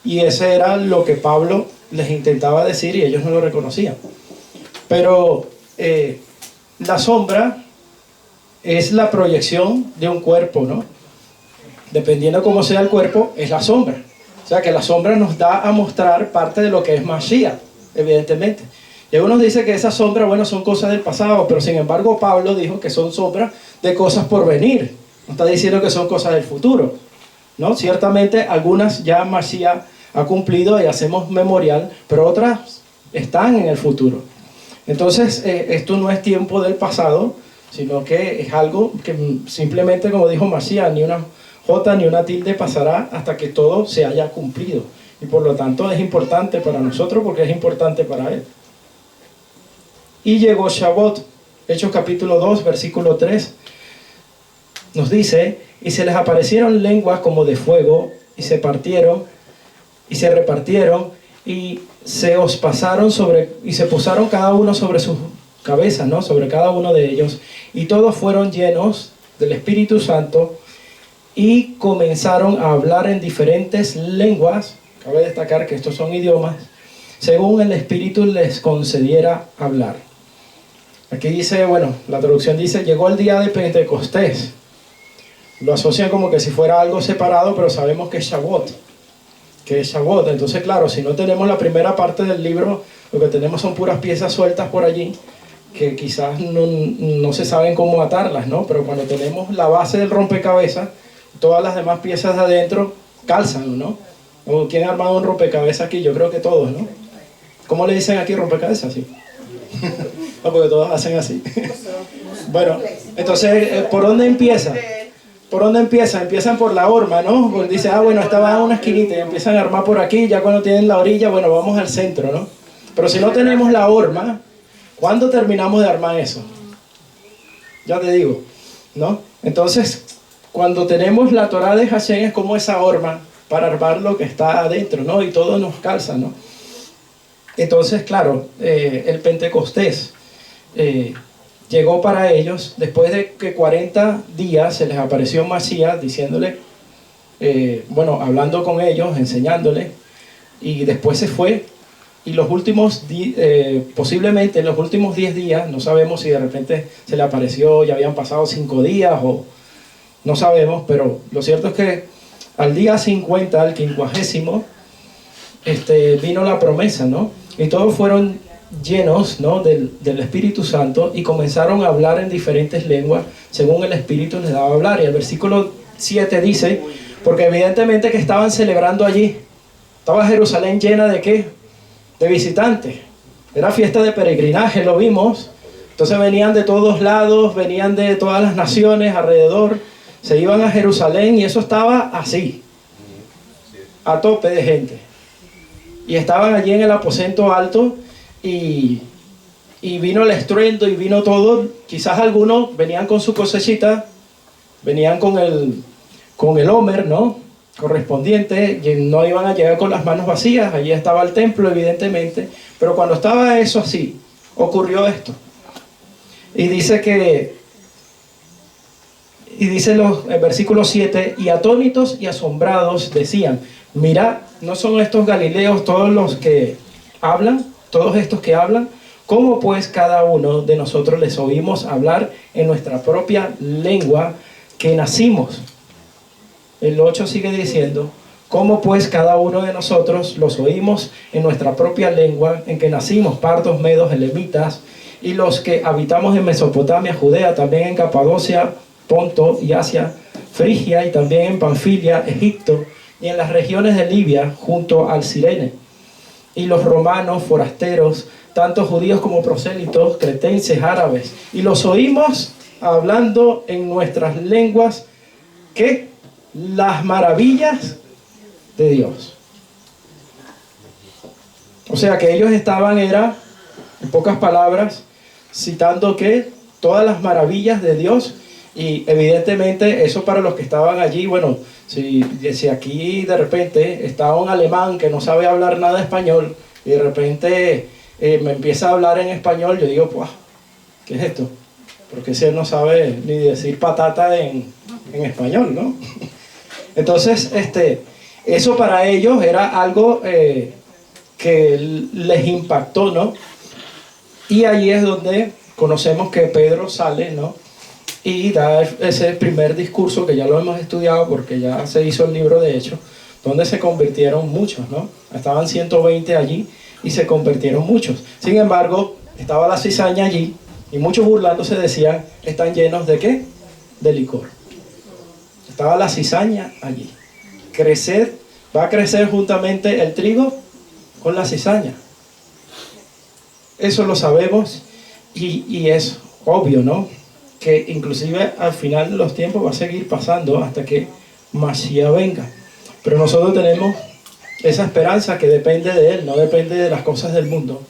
Y ese era lo que Pablo les intentaba decir y ellos no lo reconocían. Pero la sombra es la proyección de un cuerpo, ¿no? Dependiendo cómo sea el cuerpo, es la sombra. O sea que la sombra nos da a mostrar parte de lo que es Mashiach, evidentemente. Y algunos dicen que esas sombras, bueno, son cosas del pasado, pero sin embargo Pablo dijo que son sombras de cosas por venir. No está diciendo que son cosas del futuro, ¿no? Ciertamente algunas ya Mashiach ha cumplido y hacemos memorial, pero otras están en el futuro. Entonces, esto no es tiempo del pasado, sino que es algo que simplemente, como dijo Mashiach, ni una J ni una tilde pasará hasta que todo se haya cumplido. Y por lo tanto es importante para nosotros porque es importante para Él. Y llegó Shavuot. Hechos capítulo 2, versículo 3, nos dice: y se les aparecieron lenguas como de fuego, y se partieron, y se repartieron, y se os pasaron sobre, y se posaron cada uno sobre sus cabezas, ¿no? Sobre cada uno de ellos, y todos fueron llenos del Espíritu Santo, y comenzaron a hablar en diferentes lenguas. Cabe destacar que estos son idiomas, según el Espíritu les concediera hablar. Aquí dice, bueno, la traducción dice: llegó el día de Pentecostés. Lo asocian como que si fuera algo separado, pero sabemos que es Shavuot. Entonces, claro, si no tenemos la primera parte del libro, lo que tenemos son puras piezas sueltas por allí, que quizás no se saben cómo atarlas, ¿no? Pero cuando tenemos la base del rompecabezas, todas las demás piezas de adentro calzan, ¿no? ¿O quién ha armado un rompecabezas aquí? Yo creo que todos, ¿no? ¿Cómo le dicen aquí rompecabezas? Sí. No, porque todos hacen así. Bueno, entonces, ¿por dónde empieza? ¿Por dónde empiezan? Empiezan por la horma, ¿no? Porque dice, bueno, estaba en una esquinita, y empiezan a armar por aquí, ya cuando tienen la orilla, bueno, vamos al centro, ¿no? Pero si no tenemos la horma, ¿cuándo terminamos de armar eso? Ya te digo, ¿no? Entonces, cuando tenemos la Torá de Hashem, es como esa horma para armar lo que está adentro, ¿no? Y todo nos calza, ¿no? Entonces, claro, el Pentecostés llegó para ellos después de que 40 días se les apareció Masías diciéndole, hablando con ellos, enseñándole, y después se fue. Y los últimos, posiblemente en los últimos 10 días, no sabemos si de repente se le apareció, ya habían pasado 5 días o no sabemos, pero lo cierto es que al día 50, al 50º, vino la promesa, ¿no? Y todos fueron llenos, ¿no? del Espíritu Santo, y comenzaron a hablar en diferentes lenguas según el Espíritu les daba a hablar. Y el versículo 7 dice, porque evidentemente que estaban celebrando allí, estaba Jerusalén llena de ¿qué? De visitantes. Era fiesta de peregrinaje, lo vimos. Entonces venían de todos lados, venían de todas las naciones alrededor, se iban a Jerusalén, y eso estaba así, a tope de gente. Y estaban allí en el aposento alto, y vino el estruendo y vino todo. Quizás algunos venían con su cosechita, venían con el homer, ¿no? Correspondiente, y no iban a llegar con las manos vacías. Allí estaba el templo, evidentemente, pero cuando estaba eso así, ocurrió esto. Y dice el versículo 7, y atónitos y asombrados decían: mirad, ¿no son estos galileos todos los que hablan? Todos estos que hablan, ¿cómo pues cada uno de nosotros les oímos hablar en nuestra propia lengua que nacimos? El 8 sigue diciendo: ¿cómo pues cada uno de nosotros los oímos en nuestra propia lengua en que nacimos, partos, medos, elamitas, y los que habitamos en Mesopotamia, Judea, también en Capadocia, Ponto y Asia, Frigia, y también en Panfilia, Egipto, y en las regiones de Libia, junto al Cirene, y los romanos, forasteros, tanto judíos como prosélitos, cretenses, árabes, y los oímos hablando en nuestras lenguas, ¿qué? Las maravillas de Dios. O sea que ellos estaban, en pocas palabras, citando que todas las maravillas de Dios. Y evidentemente eso para los que estaban allí, bueno, si aquí de repente está un alemán que no sabe hablar nada de español, y de repente me empieza a hablar en español, yo digo, pues, ¿qué es esto? Porque si él no sabe ni decir patata en español, ¿no? Entonces, eso para ellos era algo que les impactó, ¿no? Y ahí es donde conocemos que Pedro sale, ¿no? Y da ese primer discurso que ya lo hemos estudiado porque ya se hizo el libro de Hechos, donde se convirtieron muchos, ¿no? Estaban 120 allí y se convirtieron muchos. Sin embargo, estaba la cizaña allí y muchos burlándose decían: ¿están llenos de qué? De licor. Estaba la cizaña allí. Va a crecer juntamente el trigo con la cizaña. Eso lo sabemos y es obvio, ¿no? Que inclusive al final de los tiempos va a seguir pasando hasta que Masías venga. Pero nosotros tenemos esa esperanza que depende de Él, no depende de las cosas del mundo,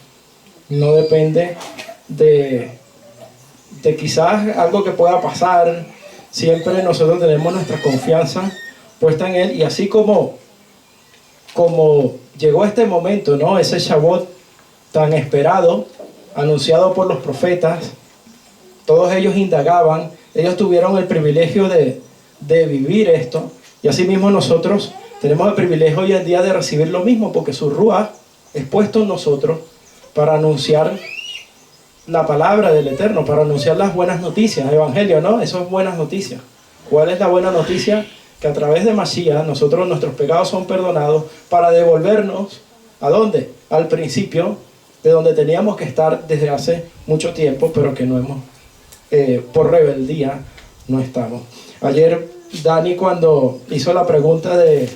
no depende de quizás algo que pueda pasar. Siempre nosotros tenemos nuestra confianza puesta en Él, y así como llegó este momento, ¿no? Ese Shavuot tan esperado, anunciado por los profetas, todos ellos indagaban, ellos tuvieron el privilegio de vivir esto, y así mismo nosotros tenemos el privilegio hoy en día de recibir lo mismo, porque su Ruaj es puesto en nosotros para anunciar la palabra del Eterno, para anunciar las buenas noticias, Evangelio, ¿no? Eso es buenas noticias. ¿Cuál es la buena noticia? Que a través de Mashiach nuestros pecados son perdonados, para devolvernos, ¿a dónde? Al principio, de donde teníamos que estar desde hace mucho tiempo, pero que no hemos, por rebeldía, no estamos. Ayer Dani, cuando hizo la pregunta de,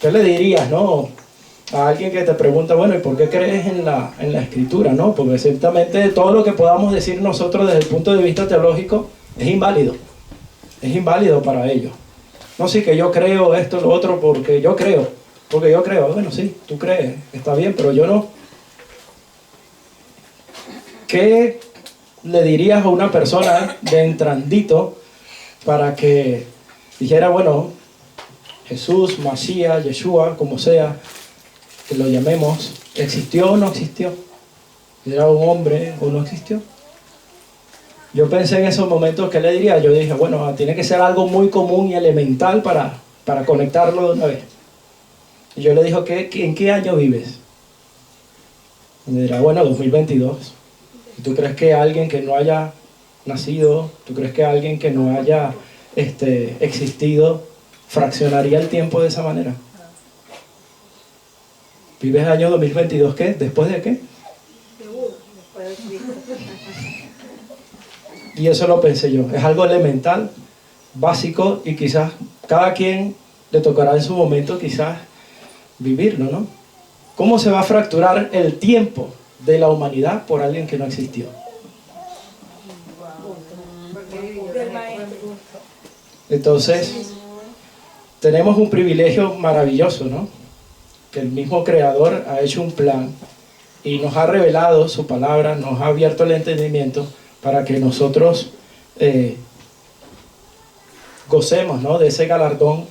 ¿qué le dirías, no? A alguien que te pregunta, bueno, ¿y por qué crees en la Escritura, no? Porque ciertamente todo lo que podamos decir nosotros desde el punto de vista teológico es inválido para ellos. No, sí, que yo creo esto, lo otro, porque yo creo. Bueno, sí, tú crees, está bien, pero yo no. ¿Qué le dirías a una persona de entrandito para que dijera, bueno, Jesús, Mashiach, Yeshua, como sea que lo llamemos, ¿existió o no existió? ¿Era un hombre o no existió? Yo pensé en esos momentos, ¿qué le diría? Yo dije, bueno, tiene que ser algo muy común y elemental para conectarlo de una vez. Y yo le dije, ¿en qué año vives? Y me dirá, bueno, 2022. ¿Y tú crees que alguien que no haya nacido, tú crees que alguien que no haya existido, fraccionaría el tiempo de esa manera? ¿Vives el año 2022 qué? ¿Después de qué? Después de Cristo. Y eso lo pensé yo. Es algo elemental, básico, y quizás cada quien le tocará en su momento quizás vivirlo, ¿no? ¿Cómo se va a fracturar el tiempo de la humanidad por alguien que no existió? Entonces, tenemos un privilegio maravilloso, ¿no? Que el mismo Creador ha hecho un plan y nos ha revelado su palabra, nos ha abierto el entendimiento para que nosotros gocemos, ¿no? De ese galardón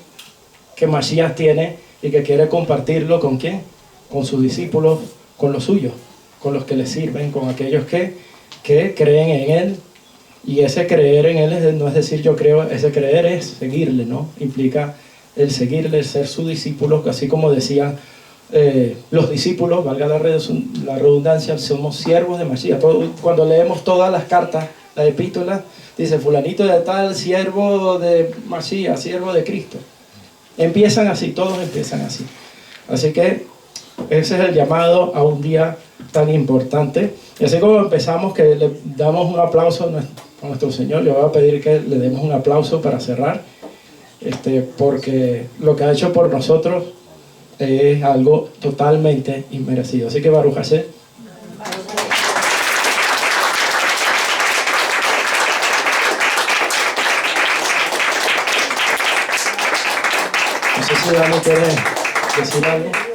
que Mashiach tiene y que quiere compartirlo ¿con quién? Con sus discípulos, con los suyos, con los que le sirven, con aquellos que creen en Él. Y ese creer en Él no es decir yo creo, ese creer es seguirle, ¿no? Implica el seguirle, el ser su discípulo, así como decían los discípulos, valga la redundancia, somos siervos de Mashiach. Cuando leemos todas las cartas, las epístolas, dice fulanito de tal, siervo de Mashiach, siervo de Cristo. Empiezan así, todos empiezan así. Así que ese es el llamado a un día tan importante. Y así como empezamos, que le damos un aplauso a nuestro Señor, le voy a pedir que le demos un aplauso para cerrar, porque lo que ha hecho por nosotros es algo totalmente inmerecido. Así que Baruch Hashem. No sé si Dani quiere decir algo.